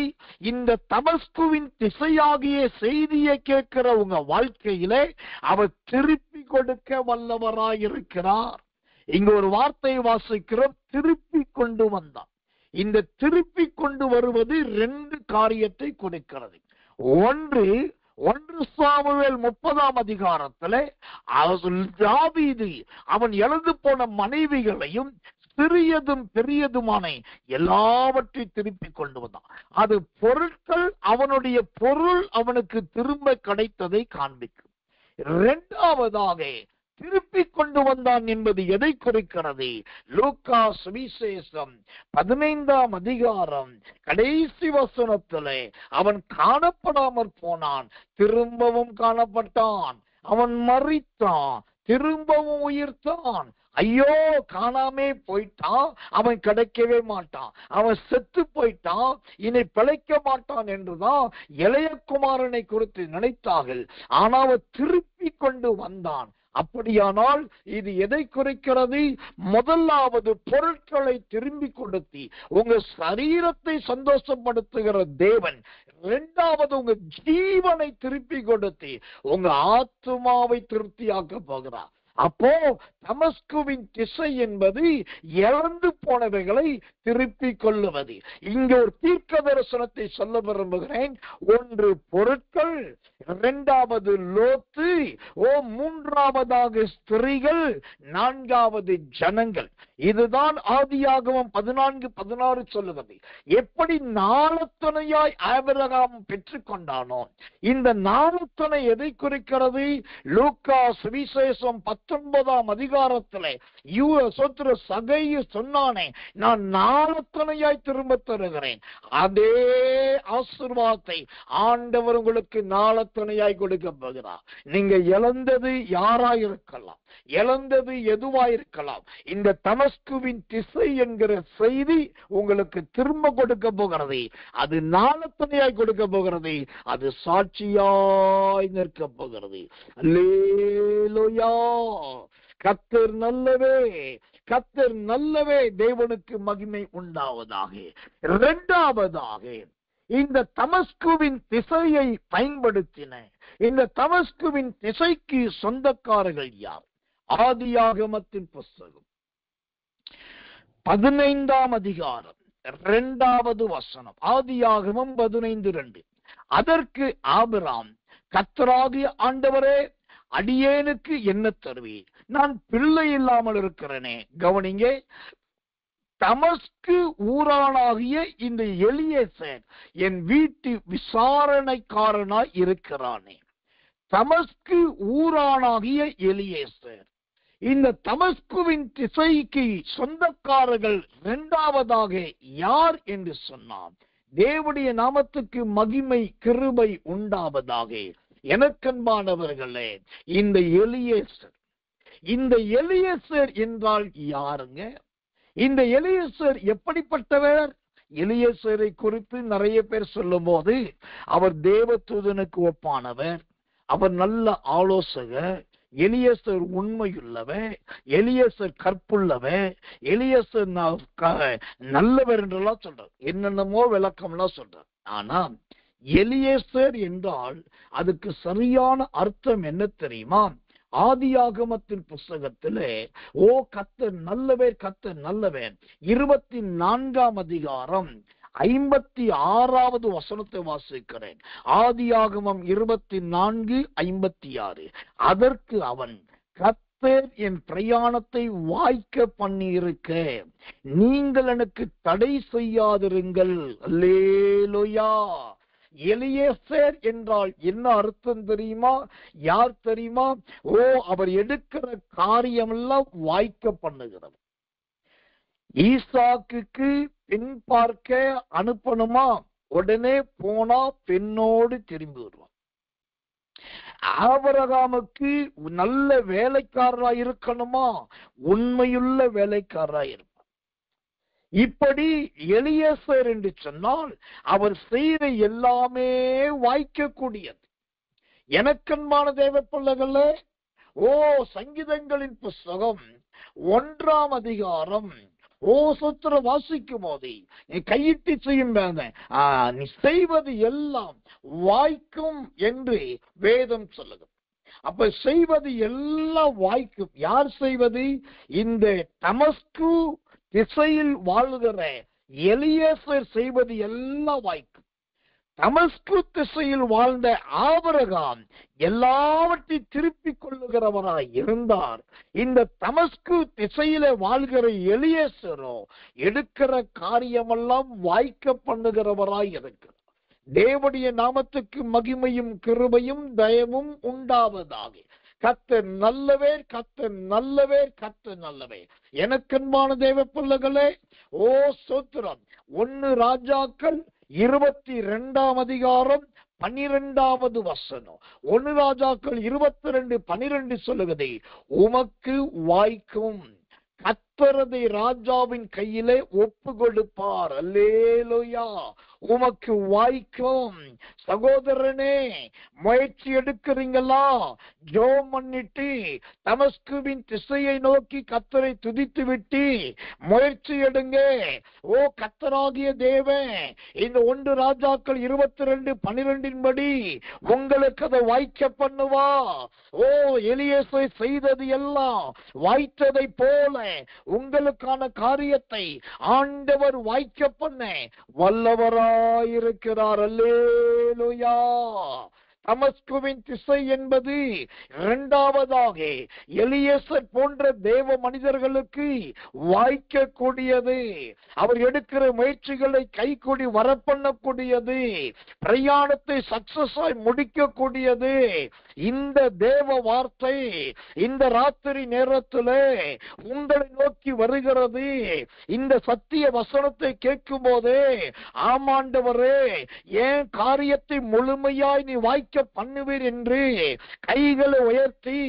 இந்த தமஸ்குவின் திசையாகிய செய்தியை கேட்கிற உங்க வாழ்க்கையிலே அவர் திருப்பி கொடுக்க வல்லவராயிருக்கிறார். இங்க ஒரு வார்த்தையை வாசிக்கிறோம், திருப்பி கொண்டு வந்தார். இந்த திருப்பி கொண்டு வருவது 2 காரியத்தை கொடுக்கிறது. ஒன்று சாமுவேல் 30ஆம் அதிகாரத்திலே தாவீது அவன் இழந்து போன மனைவிகளையும் சிறியதும் பெரியதுமான எல்லாவற்றையும் திருப்பி கொண்டு வந்தான். அது பொருட்கள், அவனுடைய பொருள் அவனுக்கு திரும்ப கிடைத்ததை காண்பிக்கும். 2வது திருப்பி கொண்டு வந்தான் என்பது எதை குறிக்கிறது? லூக்கா சுவிசேஷம் 15ஆம் அதிகாரம் கடைசி வசனத்திலே அவன் காணப்படாமற் போனான், திரும்பவும் காணப்பட்டான். அவன் மரித்தான், திரும்பவும் உயிர்த்தான். ஐயோ, காணாமே போயிட்டான், அவன் கிடைக்கவே மாட்டான், அவன் செத்து போயிட்டான், இனி பிழைக்க மாட்டான் என்றுதான் இளைய குமாரனை குறித்து நினைத்தார்கள். ஆனால் அவன் திருப்பி கொண்டு வந்தான். அப்படியானால் இது எதை குறிக்கிறது? முதலாவது பொருட்களை திரும்பி கொடுத்து உங்க சரீரத்தை சந்தோஷப்படுத்துகிற தேவன். 2வது உங்க ஜீவனை திருப்பி கொடுத்து உங்க ஆத்துமாவை திருப்தியாக்க போகிறார். அப்போ தமஸ்குவின் திசை என்பது இழந்து போனவைகளை திருப்பி கொள்ளுவது. இங்க ஒரு தீர்க்க தரிசனத்தை சொல்ல விரும்புகிறேன். 1 பொருட்கள், 2வது லோத்து, 3வதாக ஸ்திரீகள், 4வது ஜனங்கள். இதுதான் ஆதியாகமம் 14:16 சொல்லுவது. எப்படி நாளத்துணையாய் ஆபிரகாம் பெற்றுக் கொண்டானோ, இந்த நாளத்துணை எதை குறிக்கிறது? லூக்கா சுவிசேஷம் 19ஆம் அதிகாரத்திலே சகையு சொன்னானே, நான் நாளத்துணையாய் திரும்ப தருகிறேன். அதே ஆசீர்வாதத்தை ஆண்டவர் உங்களுக்கு நாளத்துணையாய் கொடுக்க போகிறார். நீங்க இழந்தது யாராயிருக்கலாம், இழந்தது எதுவாயிருக்கலாம், இந்த தமஸ்குவின் திசை என்கிற செய்தி உங்களுக்கு திரும்ப கொடுக்க போகிறது. அது நாளத்துணையாய் கொடுக்க போகிறது. அது சாட்சியாய் நிற்க போகிறது. அல்லேலூயா. கர்த்தர் நல்லவே, கர்த்தர் நல்லவே. தேவனுக்கு மகிமை உண்டாவதாக. 2வதாக இந்த தமஸ்குவின் திசையை பயன்படுத்தின இந்த தமஸ்குவின் திசைக்கு சொந்தக்காரர்கள் யார்? ஆதியாகமத்தின் புஸ்தகம் 15ஆம் அதிகாரம் 2வது வசனம். ஆதியாகமம் 15:2. அதற்கு ஆபிராம், கர்த்தராகிய ஆண்டவரே, அடியேனுக்கு என்ன தருவீர்? நான் பிள்ளை இல்லாமல் இருக்கிறேனே. கவனிங்க, தமஸ்கு ஊரானாகிய இந்த எலியேசர் என் வீட்டு விசாரணைக்காரனாய் இருக்கிறானே. தமஸ்கு ஊரானாகிய எலியேசர். இந்த தமஸ்குவின் திசைக்கு சொந்தக்காரர்கள் 2வதாக யார் என்று சொன்னான்? தேவனுடைய நாமத்துக்கு மகிமை கிருபை உண்டாவதாக. எனக்கன்பானவர்களே, இந்த எலியேசர், இந்த எலியேசர் என்றால் யாருங்க? இந்த எலியேசர் எப்படிப்பட்டவர்? எலியேசரை குறித்து நிறைய பேர் சொல்லும் போது அவர் தேவதூதனுக்கு ஒப்பானவர், அவர் நல்ல ஆலோசகர், எலியேசர் உண்மையுள்ளவர், எலியேசர் கற்புள்ளவர், எலியேசர் நல்லவர் என்றெல்லாம் சொல்றார். என்னென்னமோ விளக்கம்லாம் சொல்றார். ஆனா எலியேசர் என்றால் அதுக்கு சரியான அர்த்தம் என்ன தெரியுமா? ஆதியாகமத்தின் புஸ்தகத்திலே கர்த்தர் நல்லவர், கர்த்தர் நல்லவர் 24ஆம் அதிகாரம் 56வது வசனத்தை வாசிக்கிறேன். ஆதியாகமம் 24:56. அதற்கு அவன், கர்த்தர் என் பிரயாணத்தை வாய்க்க பண்ணியிருக்க நீங்கள் எனக்கு தடை செய்யாதிருங்கள். அல்லேலூயா. எலியேசர் என்றால் என்ன அர்த்தம் தெரியுமா? யார் தெரியுமா? அவர் எடுக்கிற காரியமெல்லாம் வாய்க்க பண்ணுகிறது. ஈசாக்குக்கு பெண் பார்க்க அனுப்பணுமா, உடனே போனா பெண்ணோடு திரும்பி வருவான். ஆபிரகாமுக்கு நல்ல வேலைக்காரராய் இருக்கணுமா, உண்மையுள்ள வேலைக்காரராய் இருப்பார். இப்படி எலியேசர் என்று சொன்னால் அவர் செய்த எல்லாமே வாய்க்கக்கூடியது. எனக்கன்பான தேவ பிள்ளைகளே, சங்கீதங்களின் புஸ்தகம் 1ஆம் அதிகாரம் சூத்திர வாசிக்கும் போது நீ கையிட்டு செய்யும் நீ செய்வது எல்லாம் வாய்க்கும் என்று வேதம் சொல்லுது. அப்ப செய்வது எல்லாம் வாய்க்கும். யார் செய்வது? இந்த தமஸ்கு திசையில் வாழ்கிற எலியேசர் செய்வது எல்லாம் வாய்க்கும். தமஸ்கு திசையில் வாழ்ந்த ஆபிரகாம் எல்லாவற்றையும் திருப்பிக் கொள்ளுகிறவராய் இருந்தார். இந்த தமஸ்கு திசையில வாழ்கிற எலியேசரோ எடுக்கிற காரியமெல்லாம் வாய்க்க பண்ணுகிறவராய் இருக்கிறார். தேவனுடைய நாமத்துக்கு மகிமையும் கிருபையும் தயவும் உண்டாவதாக. கர்த்தர் நல்லவர், கர்த்தர் நல்லவர், கர்த்தர் நல்லவர். எனக்கன்பான தேவ பிள்ளைகளே, ஸ்தோத்திரம். 1 ராஜாக்கள் 22ஆம் அதிகாரம் 12வது வசனம். 1 ராஜாக்கள் 22:12 சொல்லுகிறதே, உமக்கு வாய்க்கும், கர்த்தரதை ராஜாவின் கையிலே ஒப்பு கொடுப்பார். அல்லேலூயா. உமக்கு வாய்க்கும். சகோதரனே, முயற்சி எடுக்கிறீங்களா? ஜெபம் பண்ணிட்டு தமஸ்குவின் திசையை நோக்கி கர்த்தரை துதித்து விட்டு முயற்சி எடுங்க. கர்த்தராகிய தேவன் இந்த 1 ராஜாக்கள் 22:12 படி உங்களுக்கு அதை வாய்க்க பண்ணுவா. எலியேசர் செய்தது எல்லாம் வாய்த்ததை போல உங்களுக்கான காரியத்தை ஆண்டவர் வாய்க்க பண்ண வல்லவராயிருக்கிறார். அல்லேலூயா. தமஸ்குவின் திசை என்பது 2வதாக எலியேசர் போன்ற தேவ மனிதர்களுக்கு வாய்க்கக்கூடியது. அவர் எடுக்கிற முயற்சிகளை கைகூடி வரப்பண்ணக்கூடியது. பிரயாணத்தை சக்சஸ் ஆய் முடிக்கக்கூடியது. இந்த தேவ வார்த்தை இந்த ராத்திரி நேரத்தில் உங்களை நோக்கி வருகிறது. இந்த சத்திய வசனத்தை கேட்கும் போதே, ஆமாண்டவரே, ஏன் காரியத்தை முழுமையாய் நீ வாய்க்க பண்ணுவீர் என்று கைகளை உயர்த்தி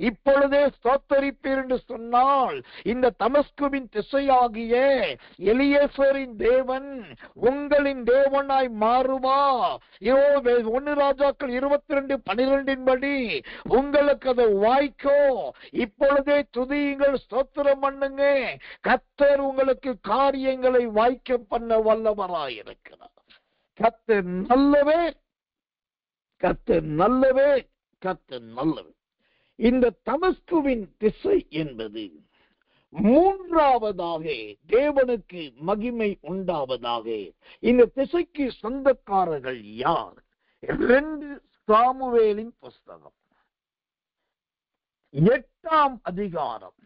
இப்பொழுதே ஸ்தோத்தரிப்பீர் என்று சொன்னால், இந்த தமஸ்குவின் திசையாகிய எலியேசரின் தேவன் உங்களின் தேவனாய் மாறுமா? 1 ராஜாக்கள் 22:12 படி உங்களுக்கு அதை வாய்க்கும். இப்பொழுதே துதியுங்கள், ஸ்தோத்திரம் பண்ணுங்க. கர்த்தர் உங்களுக்கு காரியங்களை வாய்க்க பண்ண வல்லவராயிருக்கிறார். கர்த்தர் நல்லவே, கர்த்தர் நல்லவே, கர்த்தர் நல்லவே. இந்த தமஸ்குவின் திசை என்பது 3வதாக தேவனுக்கு மகிமை உண்டாவதாக. இந்த திசைக்கு சொந்தக்காரர்கள் யார்? 2 சாமுவேலின் புஸ்தகம் 8ஆம் அதிகாரம்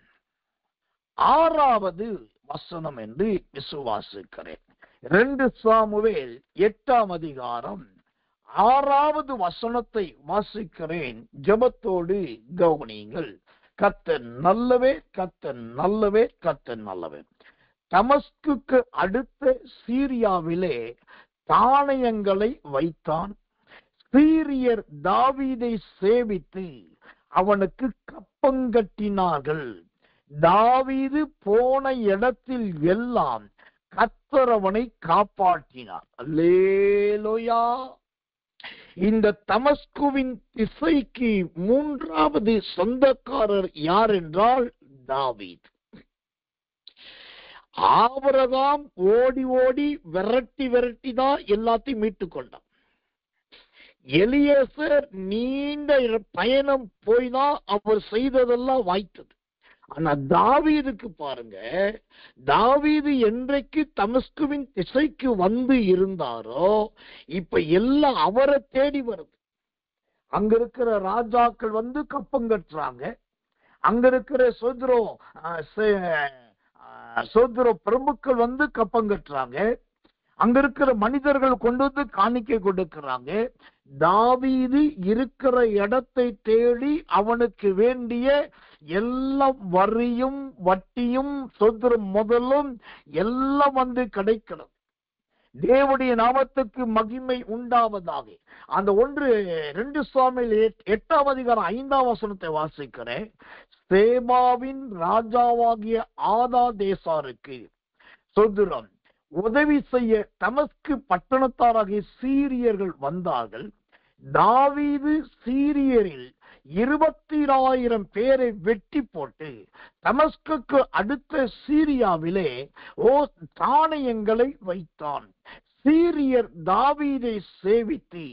6வது வசனம் என்று விசுவாசிக்கிறேன். 2 சாமுவேல் 8ஆம் அதிகாரம் 6வது வசனத்தை வாசிக்கிறேன். ஜெபத்தோடு கவனியுங்கள். கர்த்தர் நல்லவே, கர்த்தர் நல்லவே, கர்த்தர் நல்லவே. தமஸ்குக்கு அடுத்த சீரியாவிலே தானியங்களை வைத்தான். சீரியர் தாவீதை சேவித்து அவனுக்கு கப்பங்கட்டினார்கள். தாவீது போன இடத்தில் எல்லாம் கர்த்தர் அவனை காப்பாற்றினார். அல்லேலூயா. இந்த தமஸ்குவின் திசைக்கு 3வது சொந்தக்காரர் யார் என்றால் தாவீது. ஆபிரகாம் ஓடி ஓடி விரட்டி விரட்டி தான் எல்லாத்தையும் மீட்டு கொண்டான். எலியேசர் நீண்ட பயணம் போய்தான் அவர் செய்ததெல்லாம் வாய்த்தது. ஆனா தாவீதுக்கு பாருங்க, தாவீது என்றைக்கு தமஸ்குவின் திசைக்கு வந்து இருந்தாரோ இப்ப எல்லாம் அவரை தேடி வருது. அங்க இருக்கிற ராஜாக்கள் வந்து கப்பங்கட்டுறாங்க. அங்க இருக்கிற சோதரோ பிரபுக்கள் வந்து கப்பங்கட்டுறாங்க. அங்க இருக்கிற மனிதர்கள் கொண்டு வந்து காணிக்கை கொடுக்கிறாங்க. தாவீது இருக்கிற இடத்தை தேடி அவனுக்கு வேண்டிய எல்லா வரியும் வட்டியும் சொந்தம் முதலும் எல்லாம் வந்து கிடைக்கிறது. தேவனுடைய நாமத்துக்கு மகிமை உண்டாவதாக. அந்த 2 சாமுவேல் 8ஆம் அதிகாரம் 5ஆம் வசனத்தை வாசிக்கிறேன். சேபாவின் ராஜாவாகிய ஆதாதேசாருக்கு சொந்தம் உதவி செய்ய தமஸ்கு பட்டணத்தாராகிய சீரியர்கள் வந்தார்கள். தாவீது சீரியரில் 20,000 பேரை வெட்டி போட்டு தமஸ்குக்கு அடுத்த சீரியாவிலே தானியங்களை வைத்தான். சீரியர் தாவீதை சேவித்து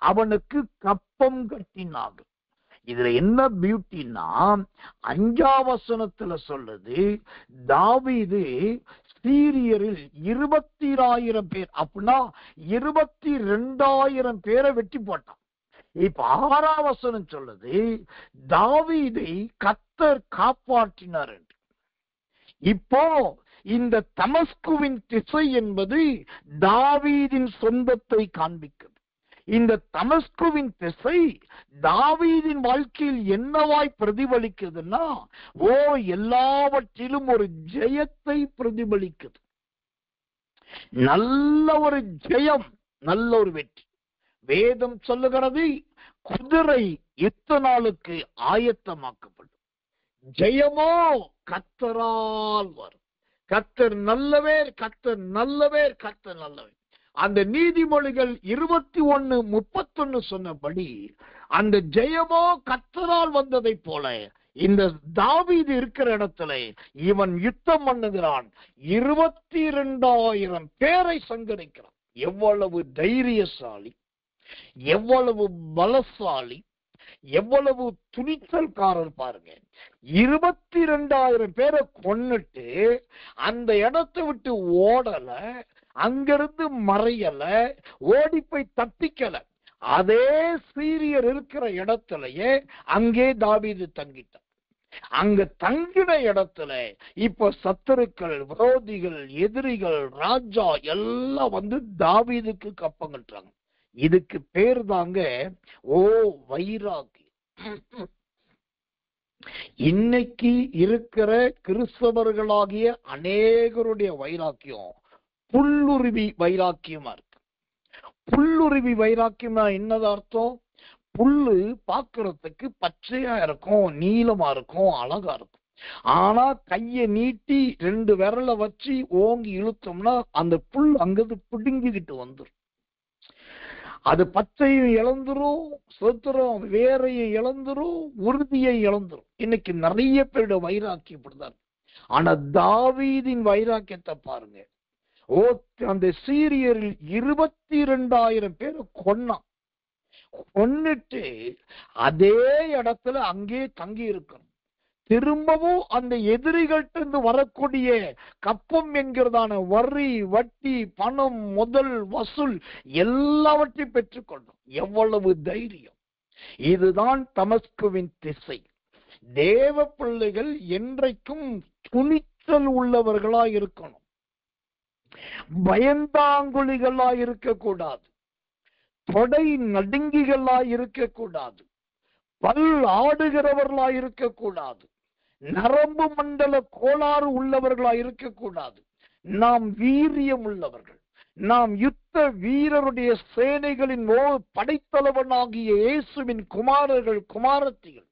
அவனுக்கு கப்பம் கட்டினார்கள். இதுல என்ன பியூட்டின்னா 5ஆம் வசனத்துல சொல்லுது, தாவீது சீரியரில் 20,000 பேர், அப்படின்னா 22,000 பேரை வெட்டி போட்டான். இப்ப 6ஆம் வசனம் சொல்லுது, தாவீதை கர்த்தர் காப்பாற்றினார் என்று. இப்போ இந்த தமஸ்குவின் திசை என்பது தாவீதின் சொந்தத்தை காண்பிக்கிறது. இந்த தமஸ்குவின் திசை தாவீதின் வாழ்க்கையில் என்னவாய் பிரதிபலிக்குதுன்னா, எல்லாவற்றிலும் ஒரு ஜெயத்தை பிரதிபலிக்குது. நல்ல ஒரு ஜெயம், நல்ல ஒரு வெற்றி. வேதம் சொல்லுகிறது, குதிரை யுத்த நாளுக்கு ஆயத்தமாக்கப்படும், ஜெயமோ கர்த்தரால் வரும். கர்த்தர் நல்லவர், கர்த்தர் நல்லவர், கர்த்தர் நல்லவர். அந்த நீதிமொழிகள் 21:31 சொன்னபடி அந்த ஜெயமோ கர்த்தரால் வந்ததை போல இந்த தாவீது இருக்கிற இடத்துல இவன் யுத்தம் பண்ணுகிறான். 22,000 பேரை சங்கரிக்கிறான். எவ்வளவு தைரியசாலி, எவ்வளவு பலசாலி, எவ்வளவு துணிச்சல்காரர் பாருங்க. 22,000 பேரை கொன்னுட்டு அந்த இடத்தை விட்டு ஓடல, அங்கிருந்து மறையல, ஓடி போய் தப்பிக்கல. அதே சீரியர் இருக்கிற இடத்துலயே அங்கே தாவீது தங்கிட்டான். அங்க தங்கின இடத்துல இப்ப சத்துருக்கள், விரோதிகள், எதிரிகள், ராஜா எல்லாம் வந்து தாவீதுக்கு கப்பம் கட்டுறாங்க. இதுக்கு பேர் தாங்க வைராகி. இன்னைக்கு இருக்கிற கிறிஸ்தவர்களாகிய அநேகருடைய வைராக்கியம் புல்லுருவி வைராக்கியமா இருக்கு. புல்லுருவி வைராக்கியமா என்னது அர்த்தம்? புல்லு பாக்குறதுக்கு பச்சையா இருக்கும், நீளமா இருக்கும், அழகா இருக்கும். ஆனா கைய நீட்டி 2 விரலை வச்சு ஓங்கி இழுத்தோம்னா அந்த புல் அங்கிருந்து பிடுங்கிக்கிட்டு வந்துடும். அது பச்சையும் இழந்துரும், சொத்துரும், வேரையும் இழந்துரும், உறுதியை இழந்துரும். இன்னைக்கு நிறைய பேருடைய வைராக்கியம் இப்படிதான். ஆனா தாவீதின் வைராக்கியத்தை பாருங்க. அந்த சீரியரில் 22,000 பேரை கொன்னுட்டு அதே இடத்துல அங்கே தங்கி இருக்கணும். திரும்பவும் அந்த எதிரிகள்ட்ட இருந்து வரக்கூடிய கப்பம் என்கிறதான வரி, வட்டி, பணம், முதல், வசூல் எல்லாவற்றையும் பெற்றுக்கொண்டோம். எவ்வளவு தைரியம்! இதுதான் தமஸ்குவின் திசை. தேவ பிள்ளைகள் என்றைக்கும் துணிச்சல் உள்ளவர்களா இருக்கணும். பயந்தாங்குழிகளா இருக்கக்கூடாது, தொடை நடுங்கிகளா இருக்கக்கூடாது, பல் ஆடுகிறவர்களா இருக்கக்கூடாது, நரம்பு மண்டல கோளாறு உள்ளவர்களா இருக்கக்கூடாது. நாம் வீரியம் உள்ளவர்கள். நாம் யுத்த வீரருடைய சேனைகளின் படைத்தலைவனாகிய இயேசுவின் குமாரர்கள், குமாரத்திகள்.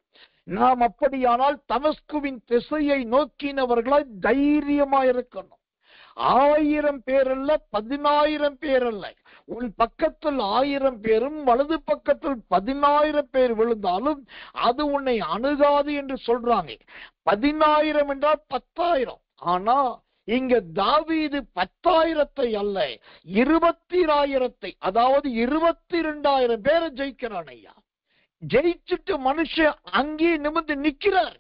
நாம் அப்படியானால் தமஸ்குவின் திசையை நோக்கினவர்களாய் தைரியமா இருக்கணும். 1000 பேர் அல்ல, 10,000 பேர் அல்ல. உன் பக்கத்தில் 1000 பேரும் வலது பக்கத்தில் 10,000 பேர் விழுந்தாலும் அது உன்னை அணுகாது என்று சொல்றாங்க. 10,000 என்றால் 10,000. ஆனா இங்க தாவீது 10,000 அல்ல, 20,000, அதாவது 22,000 பேரை ஜெயிக்கிறான் ஐயா. ஜெயிச்சுட்டு மனுஷன் அங்கே நிமிர்ந்து நிற்கிறார்.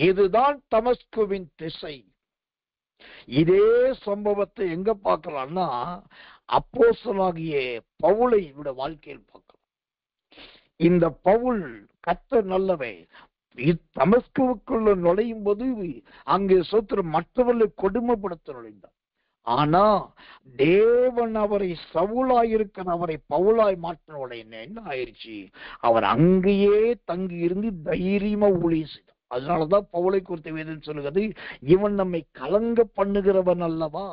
இதுதான் தமஸ்குவின் திசை. இதே சம்பவத்தை எங்க பார்க்கலாம்னா அப்போஸ்தலனாகிய பவுலை வாழ்க்கையில் பார்க்கலாம். இந்த பவுல் கர்த்தர் நல்லவன். தமஸ்குவுக்குள்ள நுழையும் போது அங்கே மற்றவர்களை கொடுமைப்படுத்த நுழைந்தார். ஆனா தேவன் அவரை சவுலாயிருக்க அவரை பவுலாய் மாற்றின உடனே என்ன ஆயிடுச்சு? அவர் அங்கேயே தங்கி இருந்து தைரியமா ஊழியம் செய்தார். அதனாலதான் பவுலை குறித்த வேதம் சொல்லுகிறது, இவன் நம்மை கலங்க பண்ணுகிறவன் அல்லவா,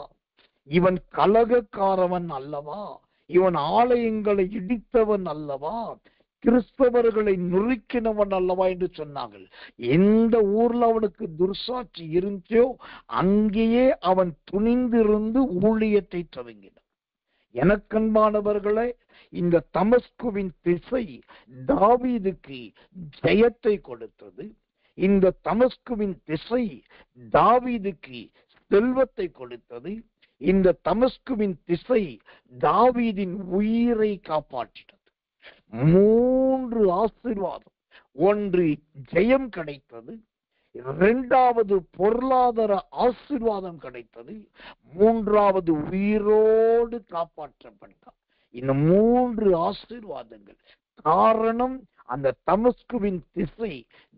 இவன் கலகக்காரவன் அல்லவா, இவன் ஆலயங்களை இடித்தவன் அல்லவா, கிறிஸ்தவர்களை நுறுக்கினவன் அல்லவா என்று சொன்னார்கள். எந்த ஊர்ல அவனுக்கு துர்சாட்சி இருந்துச்சோ அங்கேயே அவன் துணிந்திருந்து ஊழியத்தை துவங்கினான். எனக்கன்பானவர்களே, இந்த தமஸ்குவின் திசை தாவீதுக்கு ஜெயத்தை கொடுத்தது. இந்த தமஸ்குவின் திசை தாவீதுக்கு செல்வத்தை கொடுத்தது. இந்த தமஸ்குவின் திசை தாவீதின் உயிரை காப்பாற்றினது. 3 ஆசீர்வாதம். 1 ஜெயம் கிடைத்தது, 2வது பொருளாதார ஆசீர்வாதம் கிடைத்தது, 3வது உயிரோடு காப்பாற்றப்பட்டார். இந்த 3 ஆசீர்வாதங்கள் காரணம் அந்த தமஸ்குவின் திசை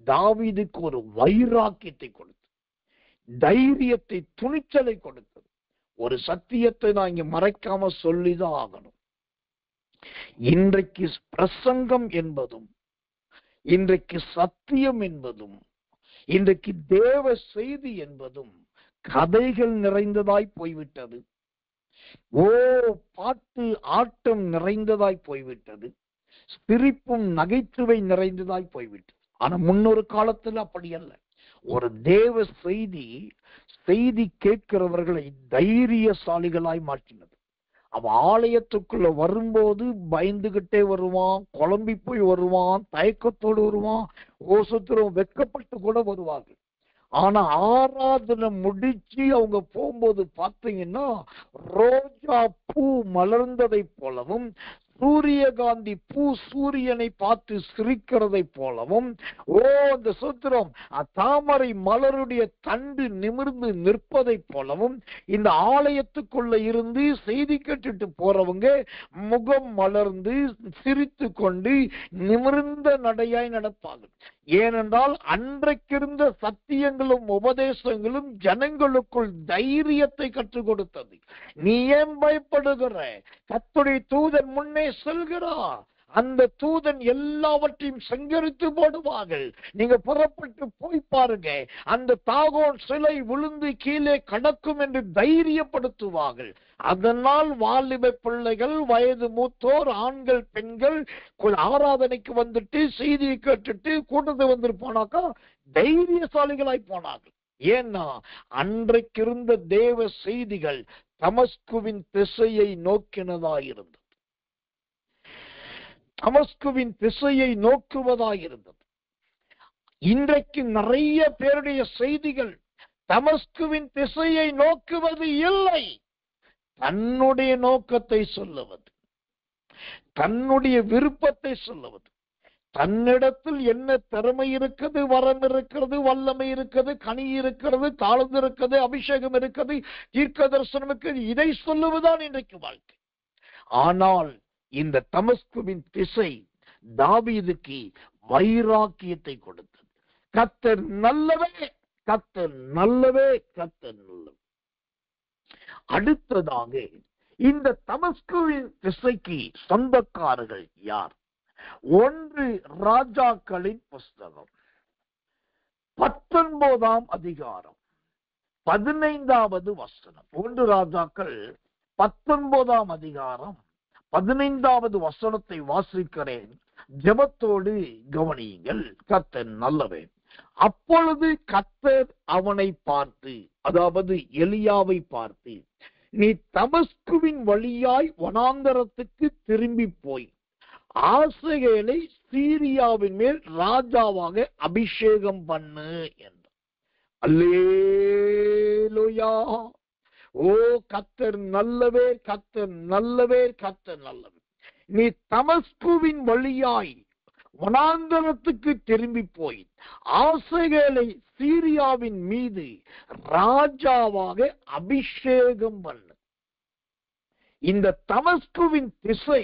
தாவீதுக்கு ஒரு வைராக்கியத்தை கொடுத்தது, தைரியத்தை, துணிச்சலை கொடுத்தது. ஒரு சத்தியத்தை நான் இங்க மறைக்காம சொல்லிதான் ஆகணும். இன்றைக்கு பிரசங்கம் என்பதும், இன்றைக்கு சத்தியம் என்பதும், இன்றைக்கு தேவ செய்தி என்பதும் கதைகள் நிறைந்ததாய் போய்விட்டது. பாட்டு ஆட்டம் நிறைந்ததாய் போய்விட்டது. சிரிப்பும் நகைச்சுவை நிறைந்ததாய் போய்விட்டது. ஆனா முன்னொரு காலத்துல அப்படி அல்ல. ஒரு தேவ செய்தி கேட்கிறவர்களை தைரியசாலிகளாய் மாற்றினது. அவன் ஆலயத்துக்குள்ள வரும்போது பயந்துகிட்டே வருவான், குழம்பி போய் வருவான், தயக்கத்தோடு வருவான், ஓசத்திரம் வெட்கப்பட்டு கூட வருவார்கள். ஆனா ஆராதனை முடிச்சு அவங்க போகும்போது பார்த்தீங்கன்னா ரோஜா பூ மலர்ந்ததை போலவும், சூரியகாந்தி பூ சூரியனை பார்த்து சிரிக்கிறதை போலவும், அந்த சுத்திரம் தாமரை மலருடைய தண்டு நிமிர்ந்து நிற்பதை போலவும், இந்த ஆலயத்துக்குள்ள இருந்து செய்தி கேட்டுட்டு போறவங்க முகம் மலர்ந்து சிரித்து கொண்டு நிமிர்ந்த நடையாய் நடப்பார்கள். ஏனென்றால் அன்றைக்கிருந்த சத்தியங்களும் உபதேசங்களும் ஜனங்களுக்குள் தைரியத்தை கற்றுக் கொடுத்தது. நீ ஏன் பயப்படுகிற? கர்த்தருடைய தூதன் முன்னே செல்கிறார், அந்த தூதன் எல்லாவற்றையும் சங்கரித்து போடுவார்கள். நீங்க புறப்பட்டு போய் பாருங்க, அந்த தாகோன் சிலை விழுந்து கீழே கடக்கும் என்று தைரியப்படுத்துவார்கள். அதனால் வாலிப பிள்ளைகள், வயது மூத்தோர், ஆண்கள், பெண்கள் ஆராதனைக்கு வந்துட்டு செய்தியை கேட்டுட்டு கூட்டத்தை வந்துட்டு போனாக்கா தைரியசாலிகளாய் போனார்கள். ஏன்னா அன்றைக்கு இருந்த தேவ செய்திகள் தமஸ்குவின் திசையை நோக்கினதாயிருந்தது, தமஸ்குவின் திசையை நோக்குவதாயிருந்தது. இன்றைக்கு நிறைய பேருடைய செய்திகள் தமஸ்குவின் திசையை நோக்குவது இல்லை, தன்னுடைய நோக்கத்தை சொல்லுவது, தன்னுடைய விருப்பத்தை சொல்லுவது. தன்னிடத்தில் என்ன திறமை இருக்கிறது, வரம் இருக்கிறது, வல்லமை இருக்கிறது, கனி இருக்கிறது, தாழ்ந்து இருக்கிறது, அபிஷேகம் இருக்கிறது, தீர்க்க தரிசனம் இருக்கிறது, இதை சொல்லுவதுதான் இன்றைக்கு வாழ்க்கை. ஆனால் இந்த தமஸ்குவின் திசை தாவீதுக்கு வைராக்கியத்தை கொடுத்தது. கர்த்தர் நல்லவே, கர்த்தர் நல்லவே, கர்த்தர் நல்லவே. அடுத்ததாக இந்த தமஸ்குவின் திசைக்கு சொந்தக்காரர்கள் யார்? 1 ராஜாக்களின் புஸ்தகம் 19ஆம் அதிகாரம் 15வது வசனம். 1 ராஜாக்கள் 19ஆம் அதிகாரம் 15வது வசனத்தை வாசிக்கிறேன். ஜெபத்தோடு கவனியுங்கள். கர்த்தர் நல்லவே. அப்பொழுது கர்த்தர் அவனை பார்த்து, அதாவது எலியாவை பார்த்து, நீ தமஸ்குவின் வழியாய் வனாந்தரத்துக்கு திரும்பி போய் ஆசகேலை சீரியாவின் மேல் ராஜாவாக அபிஷேகம் பண்ணு என்றார். அல்லேலூயா. கர்த்தர் நல்லவே, கர்த்தர் நல்லவே, கர்த்தர் நல்லவே. நீ தமஸ்குவின் வழியாய் வனாந்தரத்துக்கு திரும்பி போய் ஆசகேலை சீரியாவின் மீது ராஜாவாக அபிஷேகம் பண்ணு. இந்த தமஸ்குவின் திசை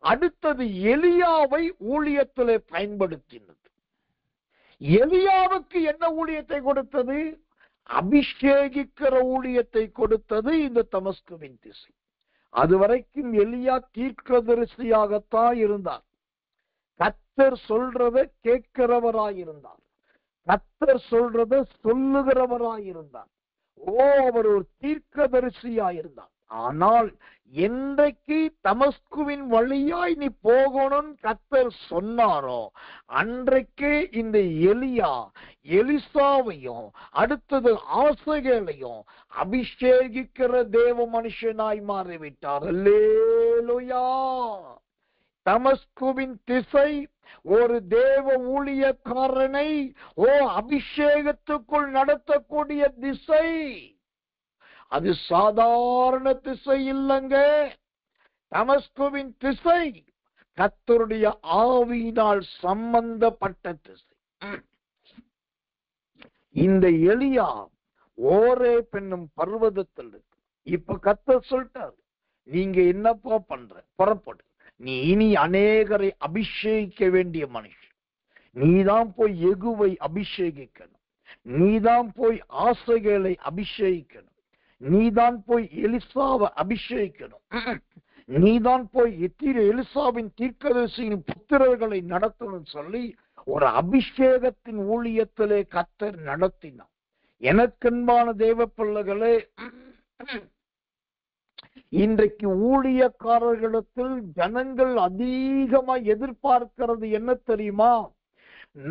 அடுத்தது எலியாவை ஊழியத்திலே பயன்படுத்தினது. எலியாவுக்கு என்ன ஊழியத்தை கொடுத்தது? அபிஷேகிக்கிற ஊழியத்தை கொடுத்தது இந்த தமஸ்குவின் திசை. அதுவரைக்கும் எலியா தீர்க்கதரிசியாகத்தான் இருந்தார். கர்த்தர் சொல்றத கேட்கிறவராயிருந்தார், கர்த்தர் சொல்றத சொல்லுகிறவராயிருந்தார். அவர் ஒரு தீர்க்கதரிசியாயிருந்தார். ஆனால் என்றைக்கு தமஸ்குவின் வழியாய் நீ போகணும்னு கர்த்தர் சொன்னாரோ அன்றைக்கு இந்த எலியா எலிசாவையும் அடுத்தது ஆசகேலையும் அபிஷேகிக்கிற தேவ மனுஷனாய் மாறிவிட்டார். அல்லேலூயா. தமஸ்குவின் திசை ஒரு தேவ ஊழியக்காரனை அபிஷேகத்துக்குள் நடத்தக்கூடிய திசை. அது சாதாரண திசை இல்லைங்க. தமஸ்குவின் திசை கர்த்தருடைய ஆவியினால் சம்பந்தப்பட்ட திசை. இந்த எலியா ஓரேப் என்னும் பர்வதத்தில் இருக்கு. இப்ப கர்த்தர் சொல்லிட்டார், நீங்க என்னப்பா பண்ற, புறப்படு, நீ இனி அநேகரை அபிஷேகிக்க வேண்டிய மனுஷன். நீதான் போய் யெகூவை அபிஷேகிக்கணும், நீதான் போய் ஆசகேலை அபிஷேகிக்கணும், நீதான் போய் எலிசாவை அபிஷேகிக்கணும், நீதான் போய் எலிசாவின் தீர்க்கதரிசியின் புத்திரர்களை நடத்தணும் சொல்லி ஒரு அபிஷேகத்தின் ஊழியத்திலே கர்த்தர் நடத்தினார். எனக்கன்பான தேவ பிள்ளைகளே, இன்றைக்கு ஊழியக்காரர்களிடத்தில் ஜனங்கள் அதிகமா எதிர்பார்க்கிறது என்ன தெரியுமா?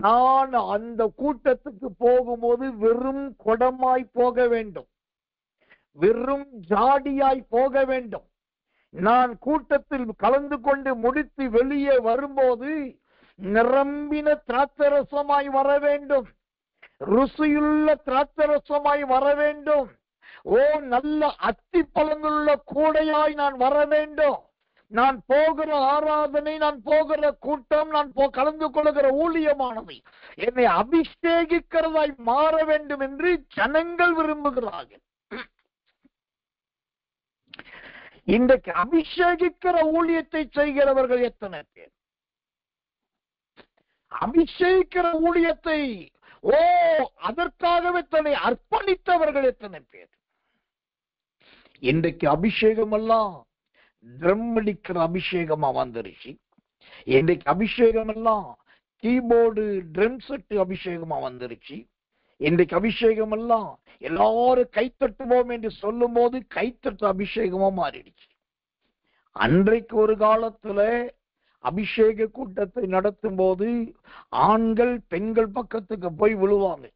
நான் அந்த கூட்டத்துக்கு போகும்போது வெறும் குடமாய் போக வேண்டும், வெறும் ஜாடியாய் போக வேண்டும். நான் கூட்டத்தில் கலந்து கொண்டு முடித்து வெளியே வரும்போது நிரம்பின திராட்சரசமாய் வர வேண்டும், ருசியுள்ள திராட்சரசமாய் வர வேண்டும், நல்ல அத்தி பழங்களுள்ள கூடையாய் நான் வர வேண்டும். நான் போகிற ஆராதனை, நான் போகிற கூட்டம், நான் கலந்து கொள்கிற ஊழியமானது என்னை அபிஷேகிக்கிறதாய் மாற வேண்டும் என்று ஜனங்கள் விரும்புகிறார்கள். இன்றைக்கு அபிஷேகிக்கிற ஊழியத்தை செய்கிறவர்கள் எத்தனை பேர்? அபிஷேகிக்கிற ஊழியத்தை அதற்காகவே தன்னை அர்ப்பணித்தவர்கள் எத்தனை பேர்? இன்றைக்கு அபிஷேகம் எல்லாம் ட்ரம் அடிக்கிற அபிஷேகமா வந்துருச்சு. இன்றைக்கு அபிஷேகம் எல்லாம் கீபோர்டு ட்ரம் செட் அபிஷேகமா வந்துருச்சு. இன்றைக்கு அபிஷேகம் எல்லாம் எல்லாரும் கைத்தட்டுவோம் என்று சொல்லும் போது கைத்தட்டு அபிஷேகமா மாறிடுச்சு. அன்றைக்கு ஒரு காலத்துல அபிஷேக கூட்டத்தை நடத்தும் போது ஆண்கள் பெண்கள் பக்கத்துக்கு போய் விழுவாங்க,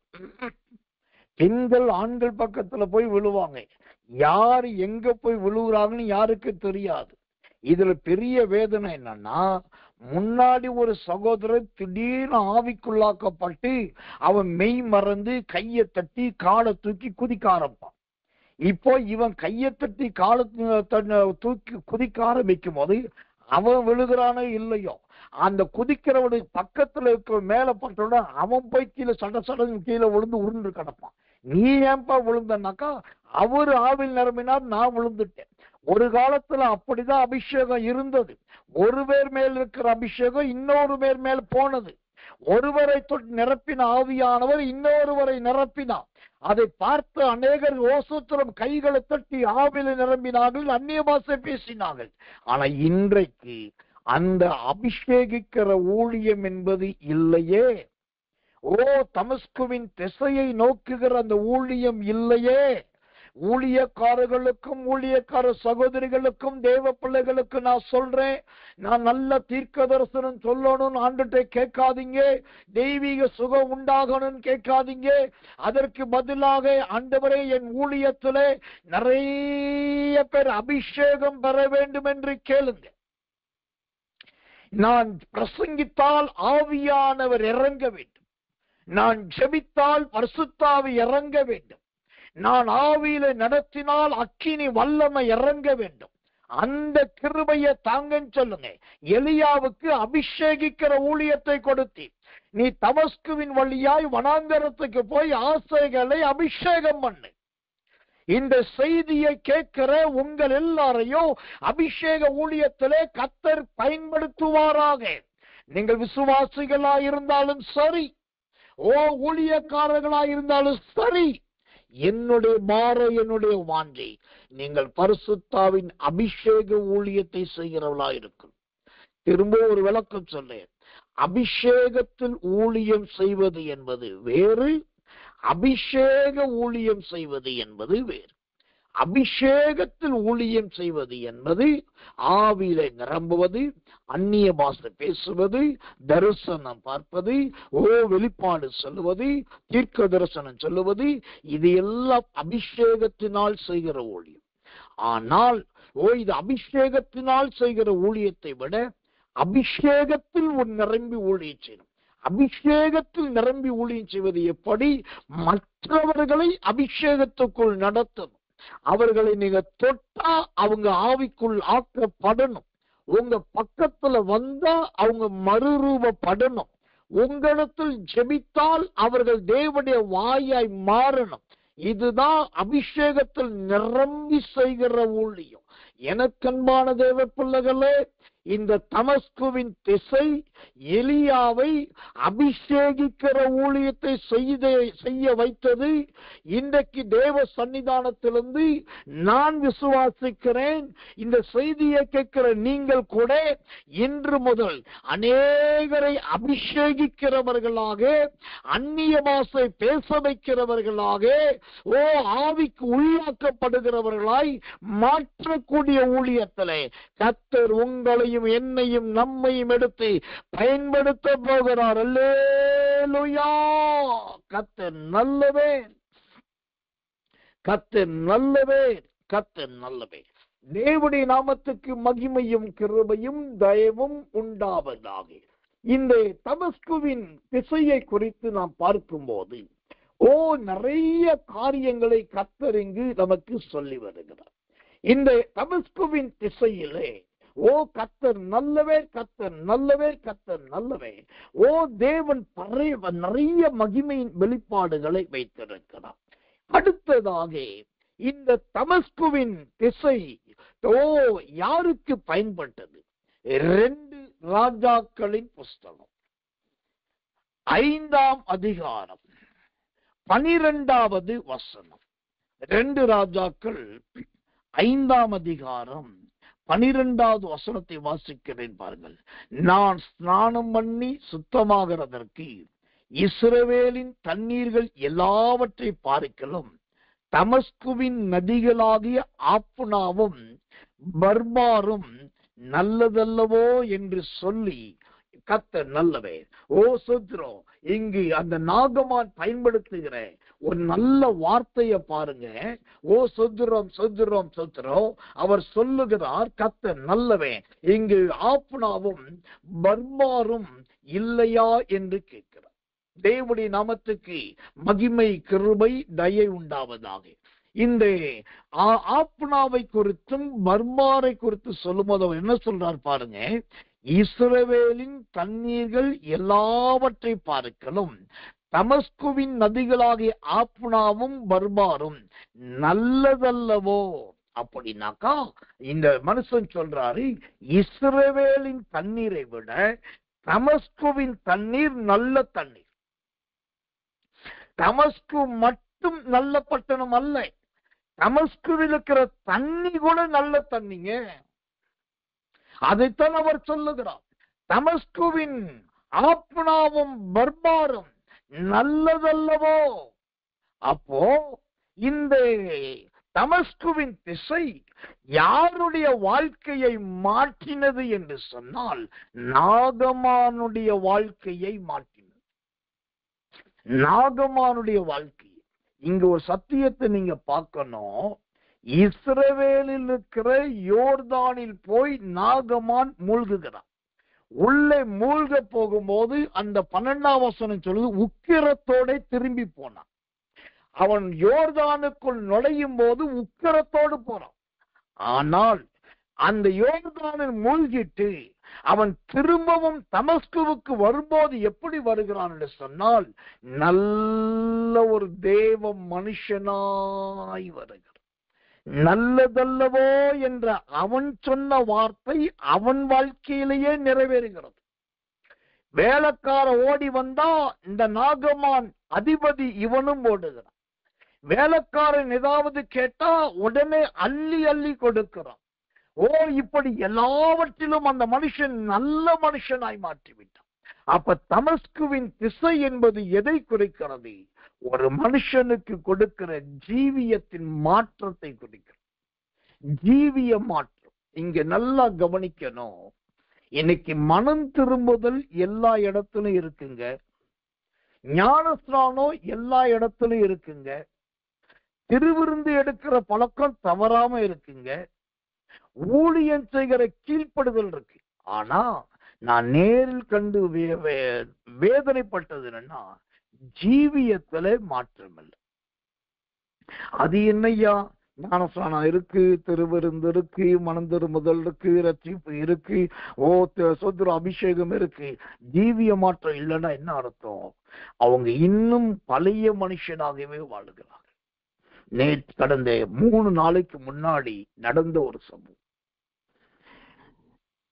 பெண்கள் ஆண்கள் பக்கத்துல போய் விழுவாங்க. யாரு எங்க போய் விழுகிறாங்கன்னு யாருக்கு தெரியாது. இதுல பெரிய வேதனை என்னன்னா, முன்னாடி ஒரு சகோதரர் திடீர்னு ஆவிக்குள்ளாக்கப்பட்டு அவன் மெய் மறந்து கையை தட்டி காலை தூக்கி குதிக்க ஆரம்பிப்பான். இப்போ இவன் கையை தட்டி காலை தூக்கி குதிக்க ஆரம்பிக்கும் போது அவன் விழுகிறானோ இல்லையோ, அந்த குதிக்கிறவனுடைய பக்கத்துல இருக்க மேல பட்டோட அவன் போய் கீழே சட சடங்கு கீழே விழுந்து உருண்டு கிடப்பான். நீ ஏன்பா விழுந்தனாக்கா, அவரு ஆவில் நிரம்பினார், நான் விழுந்துட்டேன். ஒரு காலத்துல அப்படிதான் அபிஷேகம் இருந்தது. ஒரு பேர் மேல் இருக்கிற அபிஷேகம் இன்னொரு பேர் மேல் போனது. ஒருவரை தொட்டு நிரப்பின ஆவியானவர் இன்னொருவரை நிரப்பினார். அதை பார்த்து அநேகர் ஓசத்திரம் கைகளை தட்டி ஆவில நிரம்பினார்கள், அந்நிய பாஷை பேசினார்கள். ஆனா இன்றைக்கு அந்த அபிஷேகிக்கிற ஊழியம் என்பது இல்லையே. தமஸ்குவின் திசையை நோக்குகிற அந்த ஊழியம் இல்லையே. ஊழியக்காரர்களுக்கும் ஊழியக்கார சகோதரிகளுக்கும் தேவ பிள்ளைகளுக்கு நான் சொல்றேன், நான் நல்ல தீர்க்க தரிசனம் சொல்லணும் ஆண்டுட்டே கேட்காதீங்க, தெய்வீக சுகம் உண்டாகணும்னு கேட்காதீங்க. அதற்கு பதிலாக ஆண்டவரே என் ஊழியத்திலே நிறைய பேர் அபிஷேகம் பெற வேண்டும் என்று கேளுங்க. நான் பிரசங்கித்தால் ஆவியானவர் இறங்க வேண்டும், நான் ஜெபித்தால் பரிசுத்த ஆவி இறங்க வேண்டும், நான் ஆவியில நடத்தினால் அக்கினி வல்லமை இறங்க வேண்டும். அந்த கிருபையை தாங்கன்னு சொல்லுங்க. எலியாவுக்கு அபிஷேகிக்கிற ஊழியத்தை கொடுத்தி நீ தமஸ்குவின் வழியாய் வனாந்தரத்துக்கு போய் ஆசைகளை அபிஷேகம் பண்ணு. இந்த செய்தியை கேட்கிற உங்கள் எல்லாரையும் அபிஷேக ஊழியத்திலே கர்த்தர் பயன்படுத்துவாராக. நீங்கள் விசுவாசிகளா இருந்தாலும் சரி, ஊழியக்காரர்களா இருந்தாலும் சரி, என்னுடைய வாஞ்சை நீங்கள் பரிசுத்தாவின் அபிஷேக ஊழியத்தை செய்கிறவர்களா இருக்கும். திரும்ப ஒரு விளக்கம் சொன்னேன். அபிஷேகத்தில் ஊழியம் செய்வது என்பது வேறு, அபிஷேக ஊழியம் செய்வது என்பது வேறு. அபிஷேகத்தில் ஊழியம் செய்வது என்பது ஆவியிலே நிரம்புவது, அந்நிய பாஷை பேசுவது, தரிசனம் பார்ப்பது, வெளிப்பாடு சொல்லுவது, தீர்க்க தரிசனம் சொல்லுவது, இது எல்லாம் அபிஷேகத்தினால் செய்கிற ஊழியம். ஆனால் இது அபிஷேகத்தினால் செய்கிற ஊழியத்தை விட அபிஷேகத்தில் நிரம்பி ஊழியம் செய்யணும். அபிஷேகத்தில் நிரம்பி ஊழியம் செய்வது எப்படி? மற்றவர்களை அபிஷேகத்துக்குள் நடத்தணும். அவர்களை நீங்க தொட்டா அவங்க ஆவிக்குள் ஆக்கப்படணும். உங்க பக்கத்துல வந்தா அவங்க மறுரூபப்படணும். உங்களிடத்தில் ஜெபித்தால் அவர்கள் தேவனுடைய வாயாய் மாறணும். இதுதான் அபிஷேகத்தில் நிரம்பி செய்கிற ஊழியம். எனக்கன்பான தேவ பிள்ளைகளே, இந்த தமஸ்குவின் திசை எலியாவை அபிஷேகிக்கிற ஊழியத்தை செய்ய வைத்தது. இன்றைக்கு தேவ சன்னிதானத்திலிருந்து நான் விசுவாசிக்கிறேன், இந்த செய்தியை கேட்கிற நீங்கள் கூட இன்று முதல் அநேகரை அபிஷேகிக்கிறவர்களாக, அந்நிய பாஷை பேச வைக்கிறவர்களாக, ஆவிக்கு உள்ளாக்கப்படுகிறவர்களாய் மாற்றக்கூடிய ஊழியத்திலே கர்த்தர் உங்களையும் என்னையும் நம்மையும் எடுத்து பயன்படுத்த போகிறார். அல்லேலூயா! கர்த்தர் நல்லவே, கர்த்தர் நல்லவே, கர்த்தர் நல்லவே. தேவனுடைய நாமத்துக்கு மகிமையும் கிருபையும் தயவும் உண்டாவதாக. இந்த தமஸ்குவின் திசையை குறித்து நாம் பார்க்கும்போது நிறைய காரியங்களை கர்த்தர் இங்கு நமக்கு சொல்லி வருகிறார். இந்த தமஸ்குவின் திசையிலே கர்த்தர் நல்லவே, கர்த்தர் நல்லவே, கர்த்தர் நல்லவே. தேவன் நிறைய மகிமையின் வெளிப்பாடுகளை வைத்திருக்கிறார். அடுத்ததாக இந்த தமஸ்குவின் திசை யாருக்கு பயன்பட்டது? 2 ராஜாக்களின் புஸ்தகம் 5ஆம் அதிகாரம் 12வது வசனம். 2 ராஜாக்கள் 5ஆம் அதிகாரம் 12வது வசனத்தை வாசிக்கிறேன் பாருங்கள். நான் ஸ்நானம் பண்ணி சுத்தமாகிறதற்கு இஸ்ரவேலின் தண்ணீர்கள் எல்லாவற்றை பார்க்கலும் தமஸ்குவின் நதிகளாகிய ஆப்புனாவும் பர்பாரும் நல்லதல்லவோ என்று சொல்லி கர்த்தர் நல்லவே. சோத்ரம், இங்கு அந்த நாகமான் பயன்படுத்துகிற ஒரு நல்ல வார்த்தையை பாருங்க. சொத்ரம் சொத்ரம் சொத்ரம், அவர் சொல்லுகிறார் கர்த்தர் நல்லவே. இங்கு ஆப்னாவும் பர்பாரும் இல்லையா என்று கேட்கிறார். தேவனுடைய நாமத்துக்கு மகிமை கிருபை தயை உண்டாவதாக. இந்த ஆப்னாவை குறித்தும் பர்பாரை குறித்து சொல்லும்போது அவர் என்ன சொல்றார் பாருங்க. இஸ்ரவேலின் தண்ணீர்கள் எல்லாவற்றை பார்க்கலும் தமஸ்குவின் நதிகளாகிய ஆப்னாவும் பர்பாரும் நல்லதல்லவோ. அப்படின்னாக்கா இந்த மனுஷன் சொல்றாரு, இஸ்ரவேலின் தண்ணீரை விட தமஸ்குவின் தண்ணீர் நல்ல தண்ணீர். தமஸ்கு மட்டும் நல்ல பட்டணம் அல்ல, தமஸ்குவில் இருக்கிற தண்ணி கூட நல்ல தண்ணிங்க. அதைத்தான் அவர் சொல்லுகிறார். தமஸ்குவின் ஆப்னாவும் பர்பாரும் நல்லதல்லவோ. அப்போ இந்த தமஸ்குவின் திசை யாருடைய வாழ்க்கையை மாற்றினது என்று சொன்னால் நாகமானுடைய வாழ்க்கையை மாற்றினது. நாகமானுடைய வாழ்க்கை. இங்க ஒரு சத்தியத்தை நீங்க பார்க்கணும். இஸ்ரவேலில் இருக்கிற யோர்தானில் போய் நாகமான் மூழ்குகிறான். உள்ளே மூழ்க போகும்போது அந்த 12ஆம் வசனம் சொல்லுது, உக்கிரத்தோட திரும்பி போனான். அவன் யோர்தானுக்குள் நுழையும் போது உக்கிரத்தோடு போறான். ஆனால் அந்த யோர்தானில் மூழ்கிட்டு அவன் திரும்பவும் தமஸ்குவுக்கு வரும்போது எப்படி வருகிறான் என்று சொன்னால் நல்ல ஒரு தேவ மனுஷனாய் வருகிறான். நல்லதல்லவோ என்ற அவன் சொன்ன வார்த்தை அவன் வாழ்க்கையிலேயே நிறைவேறுகிறது. வேலைக்கார ஓடி வந்தா இந்த நாகமான் அதிபதி இவனும் ஓடுகிறான். வேலைக்காரன் ஏதாவது கேட்டா உடனே அள்ளி அள்ளி கொடுக்கிறான். இப்படி எல்லாவற்றிலும் அந்த மனுஷன் நல்ல மனுஷனாய் மாற்றிவிட்டான். அப்ப தமஸ்குவின் திசை என்பது எதை குறிக்கிறது? ஒரு மனுஷனுக்கு கொடுக்கிற ஜீவியத்தின் மாற்றத்தை குறிக்கிற ஜீவிய மாற்றம். இங்க நல்லா கவனிக்கணும். இன்னைக்கு மனம் திரும்புதல் எல்லா இடத்திலும் இருக்குங்க, ஞானஸ்நானம் எல்லா இடத்திலும் இருக்குங்க, திருவிருந்து எடுக்கிற பழக்கம் தவறாம இருக்குங்க, ஊழியம் செய்கிற கீழ்ப்படுதல் இருக்கு. ஆனா நான் நேரில் கண்டு வேதனைப்பட்டது என்னன்னா, ஜீவியத்துல மாற்றம் இல்லை. அது என்னையா, ஞானஸ்நானம் இருக்கு, திருவிருந்து இருக்கு, மனம் திரும்புதல் இருக்கு, ரட்சிப்பு இருக்கு, சொத்துர அபிஷேகம் இருக்கு, ஜீவிய மாற்றம் இல்லைன்னா என்ன அர்த்தம்? அவங்க இன்னும் பழைய மனுஷனாகவே வாழுகிறாங்க. கடந்த 3 நாளைக்கு முன்னாடி நடந்த ஒரு சம்பவம்.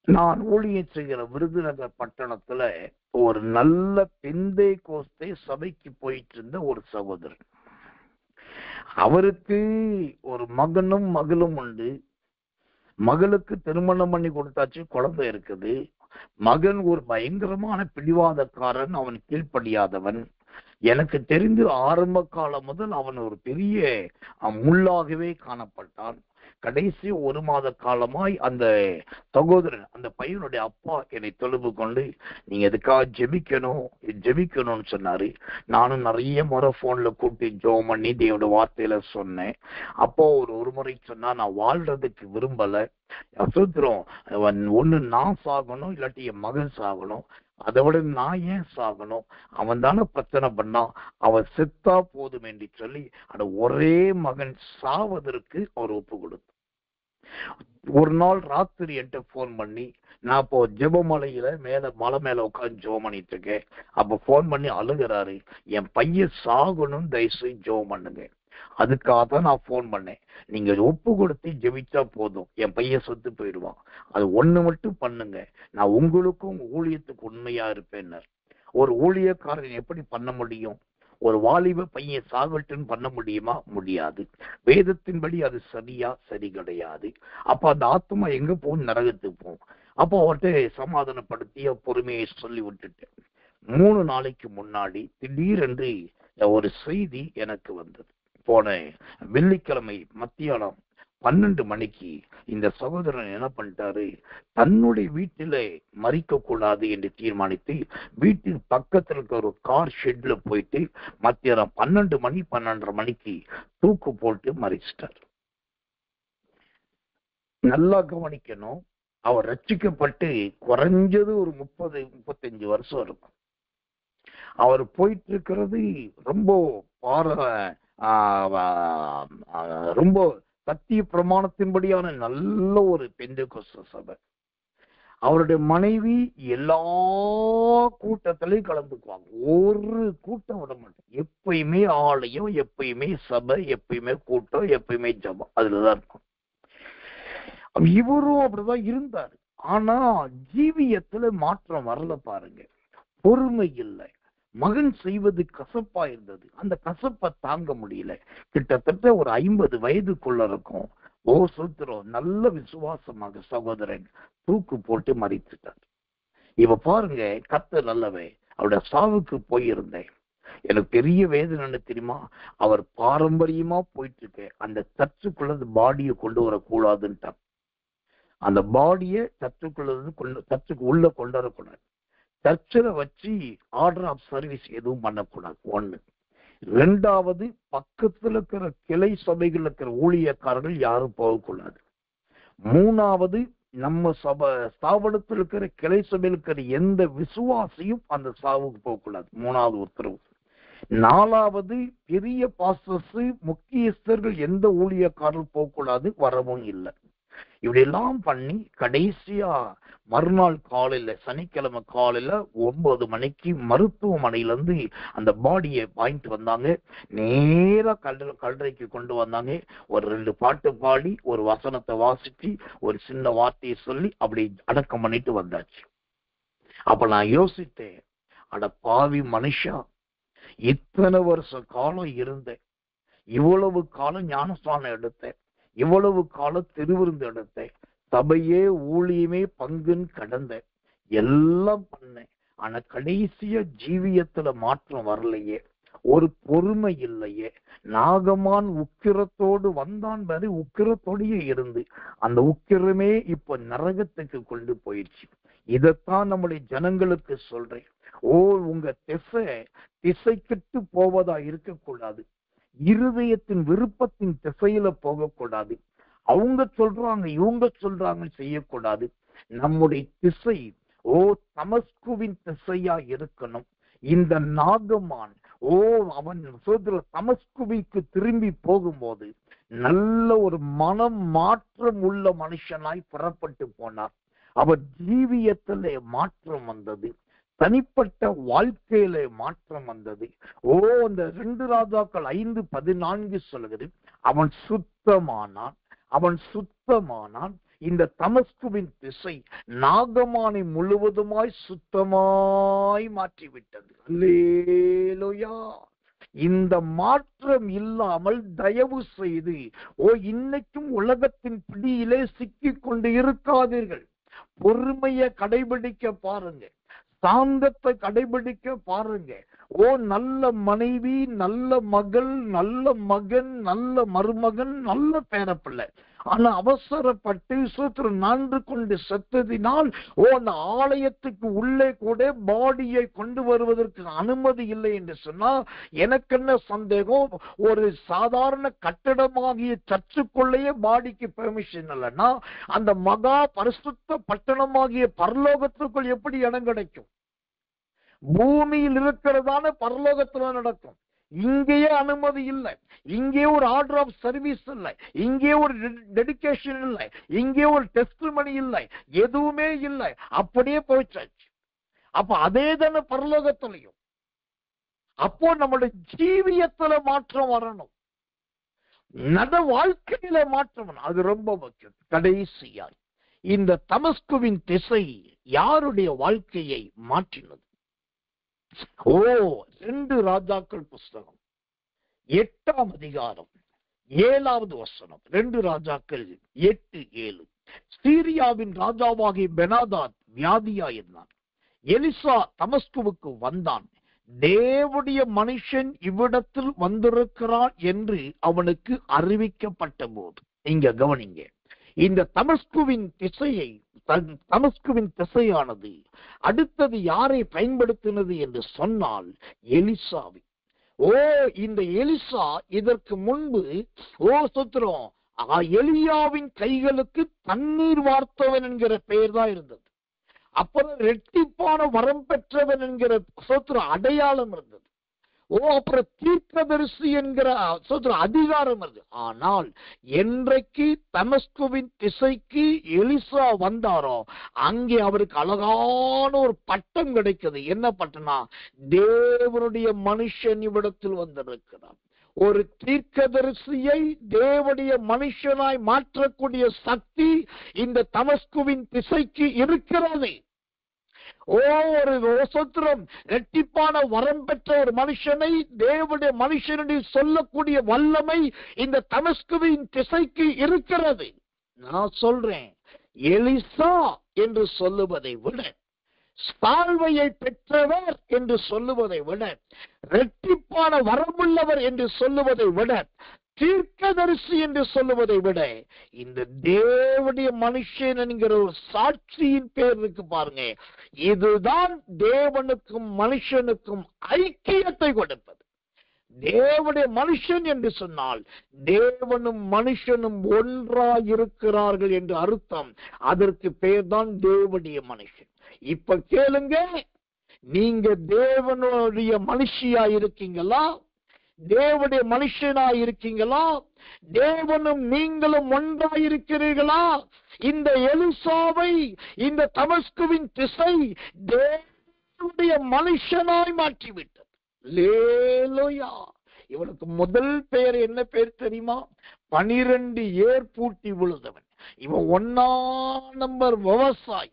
நான் ஊழியம் செய்கிற விருதுநகர் பட்டணத்துல ஒரு நல்ல பெந்தேகோஸ்தே சபைக்கு போயிட்டு இருந்த ஒரு சகோதரன். அவருக்கு ஒரு மகனும் மகளும் உண்டு. மகளுக்கு திருமணம் பண்ணி கொடுத்தாச்சு, குழந்தை இருக்குது. மகன் ஒரு பயங்கரமான பிடிவாதக்காரன், அவன் கீழ்ப்படியாதவன். எனக்கு தெரிந்து ஆரம்ப காலம் முதல் அவன் ஒரு பெரிய முள்ளாகவே காணப்பட்டான். கடைசி 1 மாத காலமாய் அந்த சகோதரன், அந்த பையனுடைய அப்பா என்னை தொடர்பு கொண்டு, நீங்க எதுக்காக ஜெபிக்கணும்னு சொன்னாரு. நானும் நிறைய முறை போன்ல கூட்டி ஜெபம் பண்ணி தேவனுடைய வார்த்தையில சொன்னேன். அப்போ ஒரு முறை சொன்னா, நான் வாழ்றதுக்கு விரும்பல, சுத்திரம் ஒண்ணு நான் சாகணும், இல்லாட்டி என் மகன் சாகணும், அதை விட நான் ஏன் சாகணும், அவன் தானே பிரச்சனை பண்ணான், அவன் செத்தா போதும் என்று சொல்லி அந்த ஒரே மகன் சாவதற்கு அவர் ஒப்பு கொடுத்தார். ஒரு நாள் ராத்திரி என்கிட்ட போன் பண்ணி, நான் இப்போ ஜெபமலையில மலை மேல உட்காந்து ஜெபம் பண்ணிட்டு இருக்கேன். அப்ப போன் பண்ணி அழுகிறாரு, என் பையன் சாகணும், தயவுசெய்து ஜெபம் பண்ணுங்க. அதுக்காக தான் நான் போன் பண்ணேன். நீங்க ஒப்பு கொடுத்து ஜெபிச்சா போதும், என் பையன் சொத்து போயிடுவான். அது ஒண்ணு மட்டும் பண்ணுங்க, நான் உங்களுக்கும் ஊழியத்துக்கு உண்மையா இருப்பேன். ஒரு ஊழியக்காரன் எப்படி பண்ண முடியும்? ஒரு வாலிப பையன் சாகட்டுன்னு பண்ண முடியுமா? முடியாது. வேதத்தின்படி அது சரியா? சரி கிடையாது. அப்ப அந்த ஆத்மா எங்க போகும்? நரகத்துக்கு போகும். அப்போ அவர்கிட்ட சமாதானப்படுத்தி பொறுமையை சொல்லி விட்டுட்டேன். 3 நாளைக்கு முன்னாடி திடீரென்று ஒரு செய்தி எனக்கு வந்தது. போன வெள்ளிக்கிழமை மத்தியானம் 12 மணிக்கு இந்த சகோதரன் என்ன பண்ணிட்டாரு, தன்னுடைய வீட்டில மறிக்க கூடாது என்று தீர்மானித்து வீட்டின் பக்கத்தில் இருக்கிற ஒரு கார் ஷெட்ல போயிட்டு மத்தியானம் 12 மணி 12:30 மணிக்கு தூக்கு போட்டு மறிச்சிட்டார். நல்லா கவனிக்கணும், அவர் ரட்சிக்கப்பட்டு குறைஞ்சது ஒரு 30-35 வருஷம் இருக்கும். அவர் போயிட்டு இருக்கிறது ரொம்ப சத்திய பிரமாணத்தின்படியான நல்ல ஒரு பெந்தேகோஸ்தே சபை. அவருடைய மனைவி எல்லா கூட்டத்திலையும் கலந்துக்குவாங்க, ஒரு கூட்டம் விட மாட்டாங்க. எப்பயுமே ஆலயம், எப்பயுமே சபை, எப்பயுமே கூட்டம், எப்பயுமே ஜபம், அதுலதான் இருக்கும். இவரும் அப்படிதான் இருந்தாரு. ஆனா ஜீவியத்துல மாற்றம் வரல பாருங்க. பொறுமை இல்லை, மகன் செய்வது கசப்பா இருந்தது, அந்த கசப்பை தாங்க முடியல. கிட்டத்தட்ட ஒரு 50 வயதுக்குள்ள இருக்கும். சூத்திரம் நல்ல விசுவாசமாக சகோதரன் தூக்கு போட்டு மறித்துட்டார். இவ பாருங்க, கர்த்தர் நல்லவே. அவருடைய சாவுக்கு போயிருந்தேன். எனக்கு பெரிய வேதனை தெரியுமா? அவர் பாரம்பரியமா போயிட்டு இருக்க அந்த சர்ச்சுக்குள்ள பாடியை கொண்டு வரக்கூடாதுன்ட்டார். அந்த பாடியை சர்ச்சுக்கு உள்ள கொண்டு வரக்கூடாது. சர்ச்சில் வச்சு ஆர்டர் ஆஃப் சர்வீஸ் எதுவும் பண்ணக்கூடாது. 1. 2வது, பக்கத்துல இருக்கிற கிளை சபைகள் இருக்கிற ஊழியக்காரர்கள் யாரும் போகக்கூடாது. 3வது, நம்ம ஸ்தாபனத்தில் இருக்கிற கிளை சபையில் இருக்கிற எந்த விசுவாசியும் அந்த சாவுக்கு போகக்கூடாது. 3வது உத்தரவு. 4வது, பெரிய பாஸ்டர்ஸ், முக்கியஸ்தர்கள் எந்த ஊழியக்காரர்கள் போகக்கூடாது, வரவும் இல்லை. இப்படி எல்லாம் பண்ணி கடைசியா மறுநாள் காலையில, சனிக்கிழமை காலையில 9 மணிக்கு மருத்துவமனையில இருந்து அந்த பாடியை வாங்கிட்டு வந்தாங்க. நேரா கல்லறைக்கு கொண்டு வந்தாங்க. ஒரு 2 பாட்டு பாடி, ஒரு வசனத்தை வாசிச்சு, ஒரு சின்ன வார்த்தையை சொல்லி அப்படி அடக்கம் பண்ணிட்டு வந்தாச்சு. அப்ப நான் யோசித்தேன், அட பாவி மனுஷா, இத்தனை வருஷ காலம் இருந்தேன், இவ்வளவு காலம் ஞானஸ்நானம் எடுத்தேன், இவ்வளவு காலம் திருவிருந்து எடுத்தேன், சபையே ஊழியமே பங்குன்னு கடந்தேன், எல்லாம் பண்ணேன். ஆனா கடைசியா ஜீவியத்துல மாற்றம் வரலையே. ஒரு பொறுமை இல்லையே. நாகமான் உக்கிரத்தோடு வந்தான் பாரு, உக்கிரத்தோடையே இருந்து அந்த உக்கிரமே இப்ப நரகத்துக்கு கொண்டு போயிடுச்சு. இதைத்தான் நம்முடைய ஜனங்களுக்கு சொல்றேன். உங்க திசை கெட்டு போவதா இருக்கக்கூடாது. இருதயத்தின் விருப்பத்தின் திசையில போகக்கூடாது. அவங்க சொல்றாங்க இவங்க சொல்றாங்க செய்யக்கூடாது. நம்முடைய திசை தமஸ்குவின் திசையா இருக்கணும். இந்த நாகமான் அவன் தமஸ்குவிக்கு திரும்பி போகும்போது நல்ல ஒரு மனம் மாற்றம் உள்ள மனுஷனாய் புறப்பட்டு போனார். அவர் ஜீவியத்திலே மாற்றம் வந்தது, தனிப்பட்ட வாழ்க்கையில மாற்றம் வந்தது. அந்த 2 ராஜாக்கள் 5:14 சொல்லுகிறது, அவன் சுத்தமானான். இந்த தமஸ்குவின் திசை நாகமானை முழுவதுமாய் சுத்தமாய் மாற்றிவிட்டது. அல்லேலூயா. இந்த மாற்றம் இல்லாமல் தயவு செய்து இன்னைக்கும் உலகத்தின் பிடியிலே சிக்கிக் கொண்டு இருக்காதீர்கள். பொறுமையை கடைபிடிக்க பாருங்க, சாந்தத்தை கடைபிடிக்க பாருங்க. நல்ல மனைவி, நல்ல மகள், நல்ல மகன், நல்ல மருமகன், நல்ல பேரப்பிள்ளை. ஆனா அவசரப்பட்டு நான்கு கொண்டு செத்ததினால் அந்த ஆலயத்துக்கு உள்ளே கூட பாடியை கொண்டு வருவதற்கு அனுமதி இல்லை என்று சொன்னா எனக்கு என்ன சந்தேகம்? ஒரு சாதாரண கட்டடமாகிய சர்ச்சுக்குள்ளேயே பாடிக்கு பெர்மிஷன் இல்லைன்னா அந்த மகா பரிசுத்த பட்டணமாகிய பரலோகத்துக்குள் எப்படி இடம் கிடைக்கும்? பூமியில் இருக்கிறதான பரலோகத்துல நடக்கும். இங்கேயே அனுமதி இல்லை, இங்கே ஒரு ஆர்டர் ஆஃப் சர்வீஸ் இல்லை, இங்கே ஒரு டெடிகேஷன் இல்லை, இங்கே ஒரு டெஸ்டிமனி இல்லை, எதுவுமே இல்லை. அப்படியே போயிச்சாச்சு. அப்ப அதே தானே பரலோகத்திலையும். அப்போ நம்மளுடைய ஜீவியத்துல மாற்றம் வரணும், வாழ்க்கையில மாற்றம். அது ரொம்ப முக்கியம். கடைசியாய் இந்த தமஸ்குவின் திசை யாருடைய வாழ்க்கையை மாற்றினது? 2 ராஜாக்கள் புஸ்தகம் 8ஆம் அதிகாரம் 7வது வசனம். 2 ராஜாக்கள் 8:7. சீரியாவின் ராஜாவாகிய பெனாதாத் வியாதியாயிருந்தான். எலிசா தமஸ்குவுக்கு வந்தான். தேவனுடைய மனுஷன் இவ்விடத்தில் வந்திருக்கிறான் என்று அவனுக்கு அறிவிக்கப்பட்ட போது, இங்க கவனிங்க, இந்த தமஸ்குவின் திசையானது அடுத்தது யாரை பயன்படுத்தினது என்று சொன்னால் எலிசாவை. இந்த எலிசா இதற்கு முன்பு எலியாவின் கைகளுக்கு தண்ணீர் வார்த்தவன் என்கிற பெயர் தான் இருந்தது. அப்புறம் ரெட்டிப்பான வரம் பெற்றவன் என்கிற அடையாளம் இருந்தது. அப்புறம் தீர்க்கதரிசி என்கிற அதிகாரம் இருந்தது. ஆனால் என்றைக்கு தமஸ்குவின் திசைக்கு எலிசா வந்தாரோ அங்கே அவருக்கு அழகான ஒரு பட்டம் கிடைக்குது. என்ன பட்டம்னா, தேவனுடைய மனுஷன் இவ்விடத்தில் வந்திருக்கிறார். ஒரு தீர்க்கதரிசியை தேவனுடைய மனுஷனாய் மாற்றக்கூடிய சக்தி இந்த தமஸ்குவின் திசைக்கு இருக்கிறது. ஒரு இரட்டிப்பான வரம் பெற்ற ஒரு மனுஷனை தேவனுடைய மனுஷனுடைய சொல்லக்கூடிய வல்லமை இந்த தமஸ்குவின் திசைக்கு இருக்கிறது. நான் சொல்றேன், எலிசா என்று சொல்லுவதை விட, சால்வையை பெற்றவர் என்று சொல்லுவதை விட, இரட்டிப்பான வரமுள்ளவர் என்று சொல்லுவதை விட, தீர்க்கதரிசி என்று சொல்லுவதை விட, இந்த தேவனுடைய மனுஷன் என்கிற ஒரு சாட்சியின் பேர் இருக்கு பாருங்க. இதுதான் தேவனுக்கும் மனுஷனுக்கும் ஐக்கியத்தை கொடுப்பது. தேவனுடைய மனுஷன் என்று சொன்னால் தேவனும் மனுஷனும் ஒன்றாயிருக்கிறார்கள் என்று அர்த்தம். அதற்கு பேர் தான் தேவனுடைய மனுஷன். இப்ப கேளுங்க, நீங்க தேவனுடைய மனுஷியா இருக்கீங்களா? தேவனுடைய மனுஷனாய் இருக்கீங்களா? தேவனும் நீங்களும் ஒன்றாயிருக்கிறீர்களா? இந்த எலிசாவை இந்த தமஸ்குவின் திசை தேவனுடைய மனுஷனாய் மாற்றிவிட்டது. லேலோயா. இவனுக்கு முதல் பெயர் என்ன பேர் தெரியுமா? 12 ஏர் பூட்டி விழுந்தவன். இவன் 1ஆம் நம்பர் விவசாயி.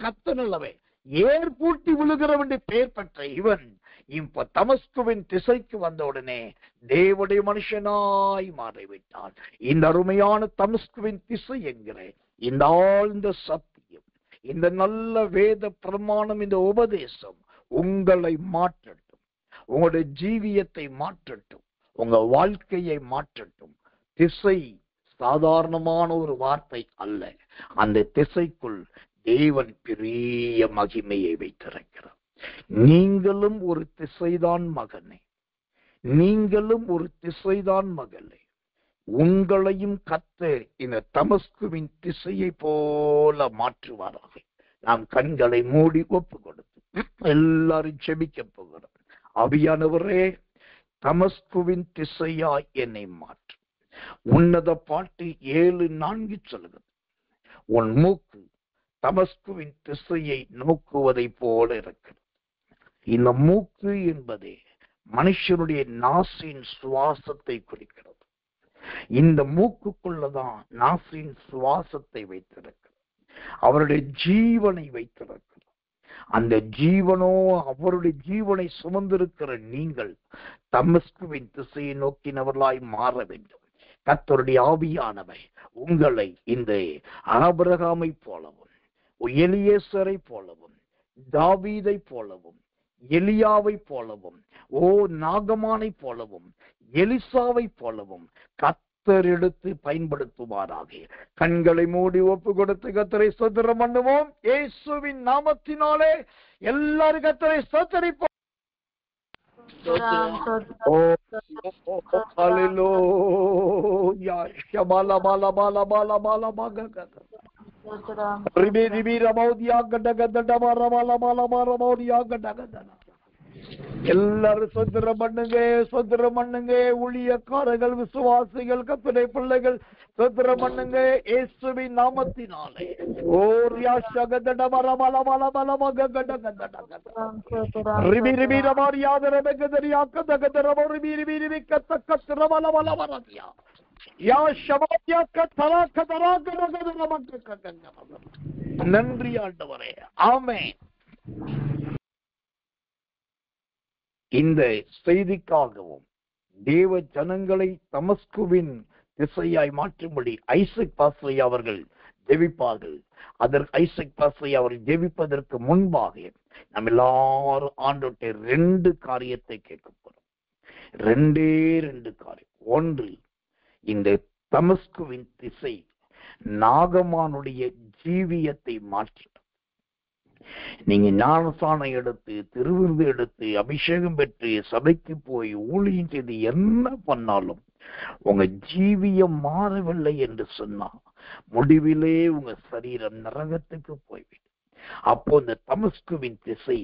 கத்தனல்லவே ஏர் பூட்டி விழுகிறவன் பெயர் பெற்ற இவன் இப்ப தமஸ்குவின் திசைக்கு வந்த உடனே தேவனுடைய மனுஷனாய் மாறிவிட்டான். இந்த அருமையான தமஸ்குவின் திசை என்கிற இந்த ஆழ்ந்த சத்தியம், இந்த நல்ல வேத பிரமாணம், இந்த உபதேசம் உங்களை மாற்றட்டும். உங்களுடைய ஜீவியத்தை மாற்றட்டும், உங்க வாழ்க்கையை மாற்றட்டும். திசை சாதாரணமான ஒரு வார்த்தை அல்ல. அந்த திசைக்குள் தேவன் பெரிய மகிமையை வைத்திருக்கிறார். நீங்களும் ஒரு திசைதான் மகனே, நீங்களும் ஒரு திசைதான் மகளே. உங்களையும் கர்த்தர் இந்த தமஸ்குவின் திசையை போல மாற்றுவாராக. நாம் கண்களை மூடி ஒப்பு கொடுத்து எல்லாரும் செபிக்க போகிறோம். ஆவியானவரே, தமஸ்குவின் திசையாய் என்னை மாற்று. உன்னத பாட்டு 7:4 சொல்லுகிறது, உன் மூக்கு தமஸ்குவின் திசையை நோக்குவதை போல இருக்கிறது. இந்த மூக்கு என்பதே மனுஷனுடைய நாசின் சுவாசத்தை குறிக்கிறது. இந்த மூக்குக்குள்ளதான் நாசின் சுவாசத்தை வைத்திருக்கிறது, அவருடைய ஜீவனை வைத்திருக்கிறது. அந்த ஜீவனோ, அவருடைய ஜீவனை சுமந்திருக்கிற நீங்கள் தமஸ்குவின் திசையை நோக்கினவர்களாய் மாற வேண்டும். கர்த்தருடைய ஆவியானவை உங்களை இந்த ஆபிரகாமை போலவும், எலியேசரை போலவும், தாவீதை போலவும், எலியாவை போலவும், நாகமானை போலவும், எலிசாவை போலவும் கர்த்தர் எடுத்து பயன்படுத்துவாராக. கண்களை மூடி ஒப்பு கொடுத்து கர்த்தரை ஸ்தோத்திரம் பண்ணுவோம். இயேசுவின் நாமத்தினாலே எல்லாரும் கர்த்தரை ஸ்தோத்திரிப்போம். எல்லாரும் சொத்திரம் பண்ணுங்க, சொத்திரம் பண்ணுங்க. ஊழியக்காரர்கள், விசுவாசிகள், கர்த்தருடைய பிள்ளைகள் சொத்திரம் பண்ணுங்க இயேசுவின் நாமத்தினாலே. நன்றி ஆண்டவரே, ஆமென். இந்த செய்திக்காகவும் தேவ ஜனங்களை தமஸ்குவின் திசையாய் மாற்றும்படி ஐசக் பாஸ்ரை அவர்கள் ஜெபிப்பார்கள். அதற்கு ஐசக் பாஸ்ரை அவர்கள் ஜெபிப்பதற்கு முன்பாக நம்ம எல்லாரும் ஆண்டவர்கிட்ட 2 காரியத்தை கேட்க போறோம். 2 காரியம். ஒன்று, இந்த தமஸ்குவின் திசை நாகமானுடைய ஜீவியத்தை மாற்றி, நீங்க ஞானஸ்நானம் எடுத்து, திருவிருந்து எடுத்து, அபிஷேகம் பெற்று, சபைக்கு போய் ஊழியம் செய்து என்ன பண்ணாலும் உங்க ஜீவியம் மாறவில்லை என்று சொன்னா முடிவிலே உங்க சரீரம் நரகத்துக்கு போய்விடும். அப்போ இந்த தமஸ்குவின் திசை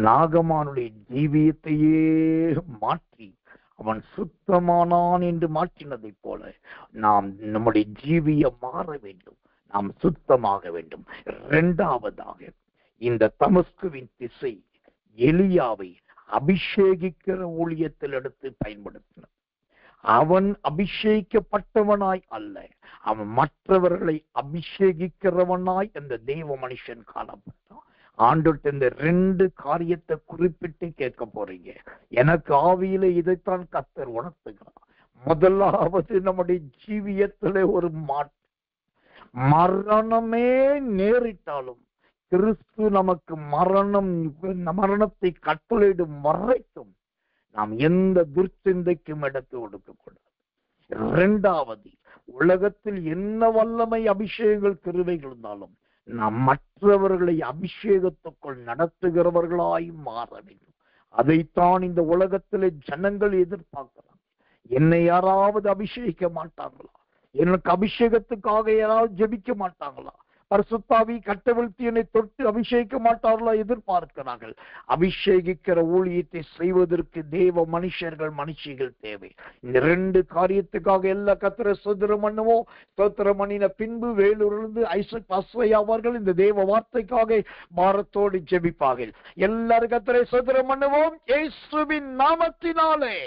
நாகமானுடைய ஜீவியத்தையே மாற்றி அவன் சுத்தமானான் என்று மாற்றினதை போல நாம் நம்முடைய ஜீவியம் மாற வேண்டும், நாம் சுத்தமாக வேண்டும். 2வதாக, இந்த தமஸ்குவின் திசை எலியாவை அபிஷேகிக்கிற ஊழியத்தில் எடுத்து பயன்படுத்தினார். அவன் அபிஷேகிக்கப்பட்டவனாய் அல்ல, அவன் மற்றவர்களை அபிஷேகிக்கிறவனாய் அந்த தெய்வ மனுஷன் காணப்பட்டான். ஆண்டவர்கிட்ட இந்த 2 காரியத்தை குறிப்பிட்டு கேட்க போறீங்க. எனக்கு ஆவியில இதைத்தான் கர்த்தர் உணர்த்துகிறார். முதலாவது, நம்முடைய ஜீவியத்திலே ஒரு மரணமே நேரிட்டாலும் கிறிஸ்து நமக்கு மரணத்தை கட்டளையிடும் வரைக்கும் நாம் எந்த துர்ச்சிந்தைக்கும் இடத்தை கொடுக்கக்கூடாது. 2வது, உலகத்தில் என்ன வல்லமை அபிஷேகங்கள் கிருபைகள் இருந்தாலும் நாம் மற்றவர்களை அபிஷேகத்துக்குள் நடத்துகிறவர்களாய் மாற வேண்டும். அதைத்தான் இந்த உலகத்திலே ஜனங்கள் எதிர்பார்க்கிறாங்க. என்னை யாராவது அபிஷேகிக்க மாட்டாங்களா? எனக்கு அபிஷேகத்துக்காக யாராவது ஜெபிக்க மாட்டாங்களா? பரிசுத்தாவி கட்டவிழ்த்தி என்னை தொட்டு அபிஷேகிக்க மாட்டார்களா? எதிர்பார்க்கிறார்கள். அபிஷேகிக்கிற ஊழியத்தை செய்வதற்கு தேவ மனுஷிகள் தேவை. இந்த 2 காரியத்துக்காக எல்லா கர்த்தரை ஸ்தோத்திரம் பண்ணுவோம். ஸ்தோத்திரம் பண்ணின பின்பு வேலூரிலிருந்து ஐசக் பாஸ்ரை அவர்கள் இந்த தேவ வார்த்தைக்காக பாரத்தோடு ஜெபிப்பார்கள். எல்லாரும் கர்த்தரை ஸ்தோத்திரம் பண்ணுவோம் இயேசுவின் நாமத்தினாலே.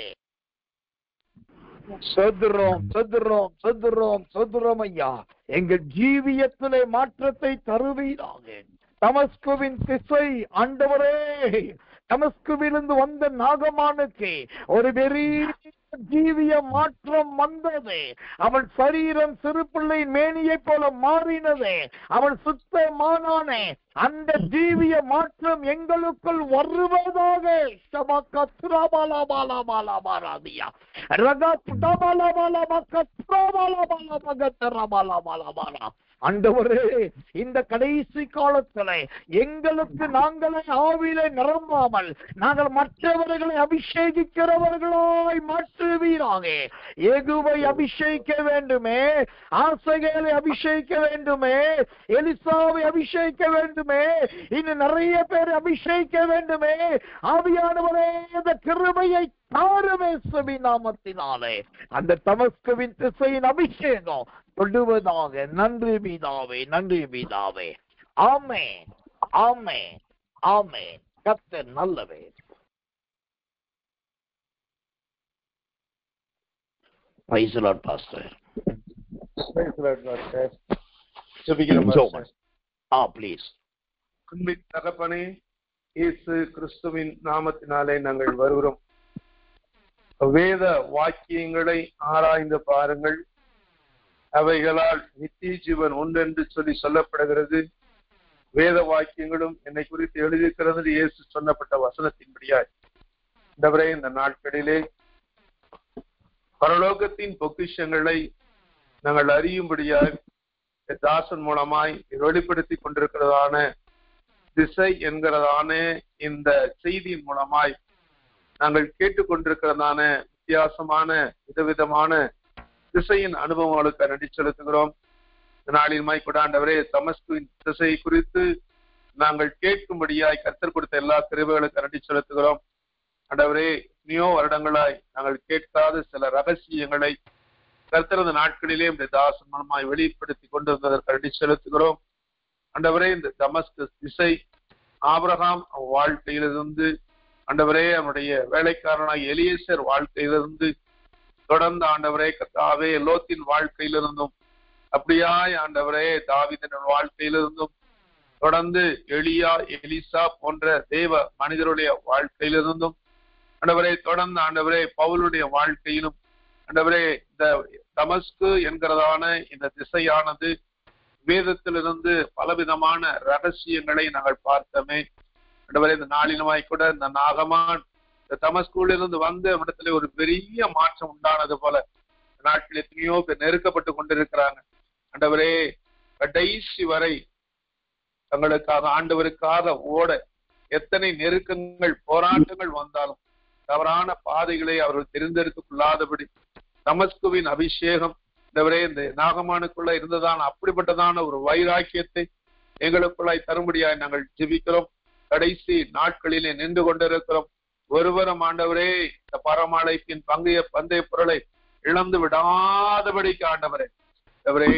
சதுரம் ஐயா, எங்கள் ஜீவியத்திலே மாற்றத்தை தருவீராக. தமஸ்குவின் திசை ஆண்டவரே, தமஸ்குவிலிருந்து வந்த நாகமானுக்கு ஒரு பெரிய ஜீவிய மாற்றம் வந்தது. அவன் சரீரம் சிறு பிள்ளையின் மேனியை போல மாறினது. அவன் சுத்தமானானே. அந்த ஜீவிய மாற்றம் எங்களுக்குள் வருவதாக. ஆண்டவரே, இந்த கடைசி காலத்துல எங்களுக்கு நாங்களே ஆவியிலே நிரம்பாமல் நாங்கள் மற்றவர்களை அபிஷேகிக்கிறவர்களாய் மாற்றுவீராக. ஏகுவை அபிஷேகிக்க வேண்டுமே, ஆசைகளை அபிஷேகிக்க வேண்டுமே, எலிசாவை அபிஷேகிக்க வேண்டுமே, இன்னும் நிறைய பேர் அபிஷேகிக்க வேண்டுமே. ஆவியானவரே, இந்த கிருபையை தாருமே சுவி நாமத்தினாலே. அந்த தமஸ்குவின் திசையின் அபிஷேகம் தொடுவதாக. நன்றி பிதாவே, நன்றி பிதாவே. ஆமென், ஆமென், ஆமென். கர்த்தர் நல்லவர். Praise the Lord, Pastor. Praise the Lord, Pastor. ஜெபிக்கிறோம் பாஸ்டர். Please. அன்பின் தகப்பனே, இயேசு கிறிஸ்துவின் நாமத்தினாலே நாங்கள் வருகிறோம். வேத வாக்கியங்களை ஆராய்ந்து பாருங்கள், அவைகளால் நித்திய ஜீவன் உண்டென்று சொல்லப்படுகிறது. வேத வாக்கியங்களும் என்னை குறித்து எழுதியிருக்கிறது இயேசு சொன்னப்பட்ட வசனத்தின்படியாய் இந்த நாட்களிலே பரலோகத்தின் பொக்கிஷங்களை நாங்கள் அறியும்படியாய் தாசன் மூலமாய் வெளிப்படுத்தி கொண்டிருக்கிறதான திசை என்கிறதான இந்த செய்தியின் மூலமாய் நாங்கள் கேட்டுக்கொண்டிருக்கிறதான வித்தியாசமான விதவிதமான திசையின் அனுபவங்களுக்கு நன்றி செலுத்துகிறோம். நாளிலுமாய் கொண்டாண்டவரே, தமஸ்குவின் திசை குறித்து நாங்கள் கேட்கும்படியாய் கர்த்தர் கொடுத்த எல்லா கிருபைகளுக்கு நன்றி செலுத்துகிறோம். ஆண்டவரே, எத்தனையோ வருடங்களாய் நாங்கள் கேட்காத சில ரகசியங்களை கர்த்தரது நாட்களிலே இந்த தாசன் மூலமாய் வெளிப்படுத்தி கொண்டு வந்ததற்கு நன்றி செலுத்துகிறோம். ஆண்டவரே, இந்த தமஸ்கு திசை ஆபிரகாம் வாழ்க்கையிலிருந்து, ஆண்டவரே அவனுடைய வேலைக்காரனாய் எலியேசர் வாழ்க்கையிலிருந்து, தொடர்ந்து ஆண்டவரே கர்த்தாவே லோத்தின் வாழ்க்கையிலிருந்தும், அப்படியாய் ஆண்டவரே தாவீதின் வாழ்க்கையிலிருந்தும், தொடர்ந்து எலியா எலிசா போன்ற தேவ மனிதருடைய வாழ்க்கையிலிருந்தும், ஆண்டவரே தொடர்ந்து ஆண்டவரே பவுலுடைய வாழ்க்கையிலும், ஆண்டவரே இந்த தமஸ்கு என்கிறதான இந்த திசையானது வேதத்திலிருந்து பலவிதமான ரகசியங்களை நாங்கள் பார்த்தோமே. ஆண்டவரே, இந்த நாளிலுமாய் கூட இந்த நாகமான் இந்த தமஸ்குலிருந்து வந்த இடத்துல ஒரு பெரிய மாற்றம் உண்டானது போல நாட்டில் எத்தனையோ பேர் நெருக்கப்பட்டு கொண்டிருக்கிறாங்க. ஆண்டவரே, கடைசி வரை தங்களுக்காக ஆண்டவருக்காக ஓட எத்தனை நெருக்கங்கள் போராட்டங்கள் வந்தாலும் தவறான பாதைகளை அவர்கள் தெரிந்தெடுத்துக் கொள்ளாதபடி தமஸ்குவின் அபிஷேகம் ஆண்டவரே இந்த நாகமானுக்குள்ள இருந்ததான அப்படிப்பட்டதான ஒரு வைராக்கியத்தை எங்களுக்குள்ளாய் தரும்படியாய் நாங்கள் ஜெபிக்கிறோம். கடைசி நாட்களிலே நின்று கொண்டிருக்கிறோம். ஒருவரும் ஆண்டவரே இந்த பரமழைப்பின் பந்தய பொருளை இழந்து விடாதபடிக்கு ஆண்டவரே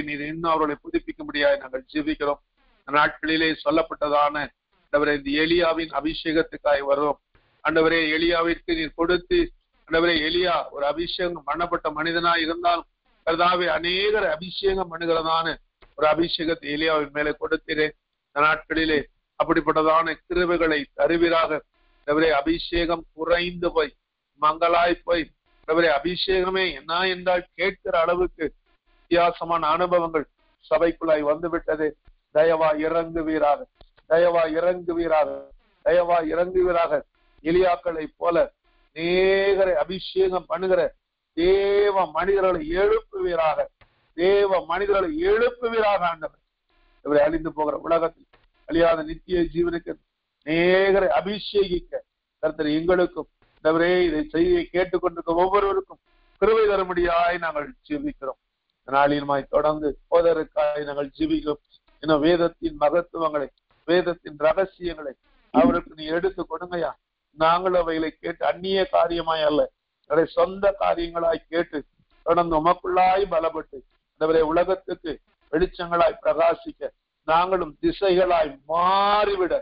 நீர் இன்னும் அவர்களை புதுப்பிக்கும்படியாய் நாங்கள் ஜெபிக்கிறோம். நாட்களிலே சொல்லப்பட்டதான ஆண்டவரே இந்த எலியாவின் அபிஷேகத்துக்காய் வரும். ஆண்டவரே, எலியாவிற்கு நீர் கொடுத்து ஆண்டவரே எலியா ஒரு அபிஷேகம் பண்ணப்பட்ட மனிதனாய் இருந்தாலும் கர்த்தாவே அநேகர் அபிஷேகம் பண்ணுகிறதான ஒரு அபிஷேகத்தை எலியாவின் மேலே கொடுக்கிறேன். இந்த நாட்களிலே அப்படிப்பட்டதான கிருபைகளை தருவீராக. அபிஷேகம் குறைந்து போய் மங்களாய் போய் அபிஷேகமே என்ன என்றால் கேட்கிற அளவுக்கு வித்தியாசமான அனுபவங்கள் சபைக்குள்ளாய் வந்துவிட்டது. தயவா இறங்குவீராக, தயவா இறங்குவீராக, தயவா இறங்குவீராக. எலியாக்களை போல நேகரை அபிஷேகம் பண்ணுகிற தேவ மனிதர்களை எழுப்புவீராக, தேவ மனிதர்களை எழுப்புவீராக. ஆண்டவர் அழிந்து போகிற உலகத்தில் அழியாத நித்திய ஜீவனுக்கு நேகரை அபிஷேகிக்க கர்த்தர் எங்களுக்கும் இதை செய்தியை கேட்டுக்கொண்டிருக்க ஒவ்வொருவருக்கும் கிருபை தரும்படியாய் நாங்கள் ஜெபிக்கிறோம். நாளிலுமாய் தொடர்ந்து போதற்காய் நாங்கள் ஜெபிக்கிறோம். இன்னும் வேதத்தின் மகத்துவங்களை, வேதத்தின் ரகசியங்களை அவருக்கு நீ எடுத்து கொடுங்கயா. நாங்கள் அவைகளை கேட்டு அந்நிய காரியமாய் அல்ல, சொந்த காரியங்களாய் கேட்டு தொடர்ந்து உமக்குள்ளாய் பலப்பட்டு உலகத்துக்கு வெளிச்சங்களாய் பிரகாசிக்க நாங்களும் திசைகளாய் மாறிவிட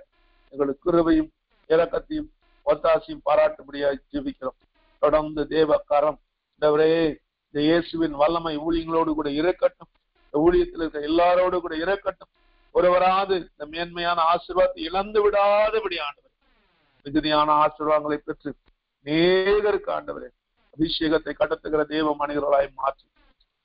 எங்களுக்கு கிருபையும் இரக்கத்தையும் ஒத்தாசையும் பாராட்டும்படியாய் ஜெபிக்கிறோம். தொடர்ந்து தேவக்காரம் இந்த இயேசுவின் வல்லமை ஊழியங்களோடு கூட இருக்கட்டும். இந்த ஊழியத்தில் இருக்கிற எல்லாரோடு கூட இருக்கட்டும். ஒருவராது இந்த மேன்மையான ஆசீர்வாதத்தை இழந்து விடாதபடி ஆண்டவர் மிகுதியான ஆசீர்வாதங்களை பெற்று நேகருக்கு ஆண்டவரே அபிஷேகத்தை கடத்துகிற தேவ மனிதர்களாய் மாற்றி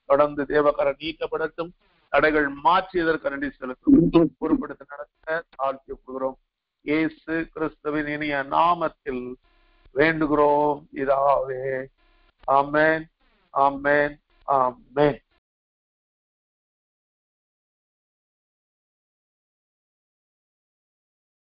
தொடர்ந்து தேவக்கரை நீக்கப்படட்டும், தடைகள் மாற்றியதற்கு நன்றி செலுத்தும், பொறுப்படுத்த நடத்த தாழ்த்தி ஒப்புகிறோம். இயேசு கிறிஸ்துவின் இனிய நாமத்தில் வேண்டுகிறோம் இதாவே. ஆமென், ஆமென், ஆமென்.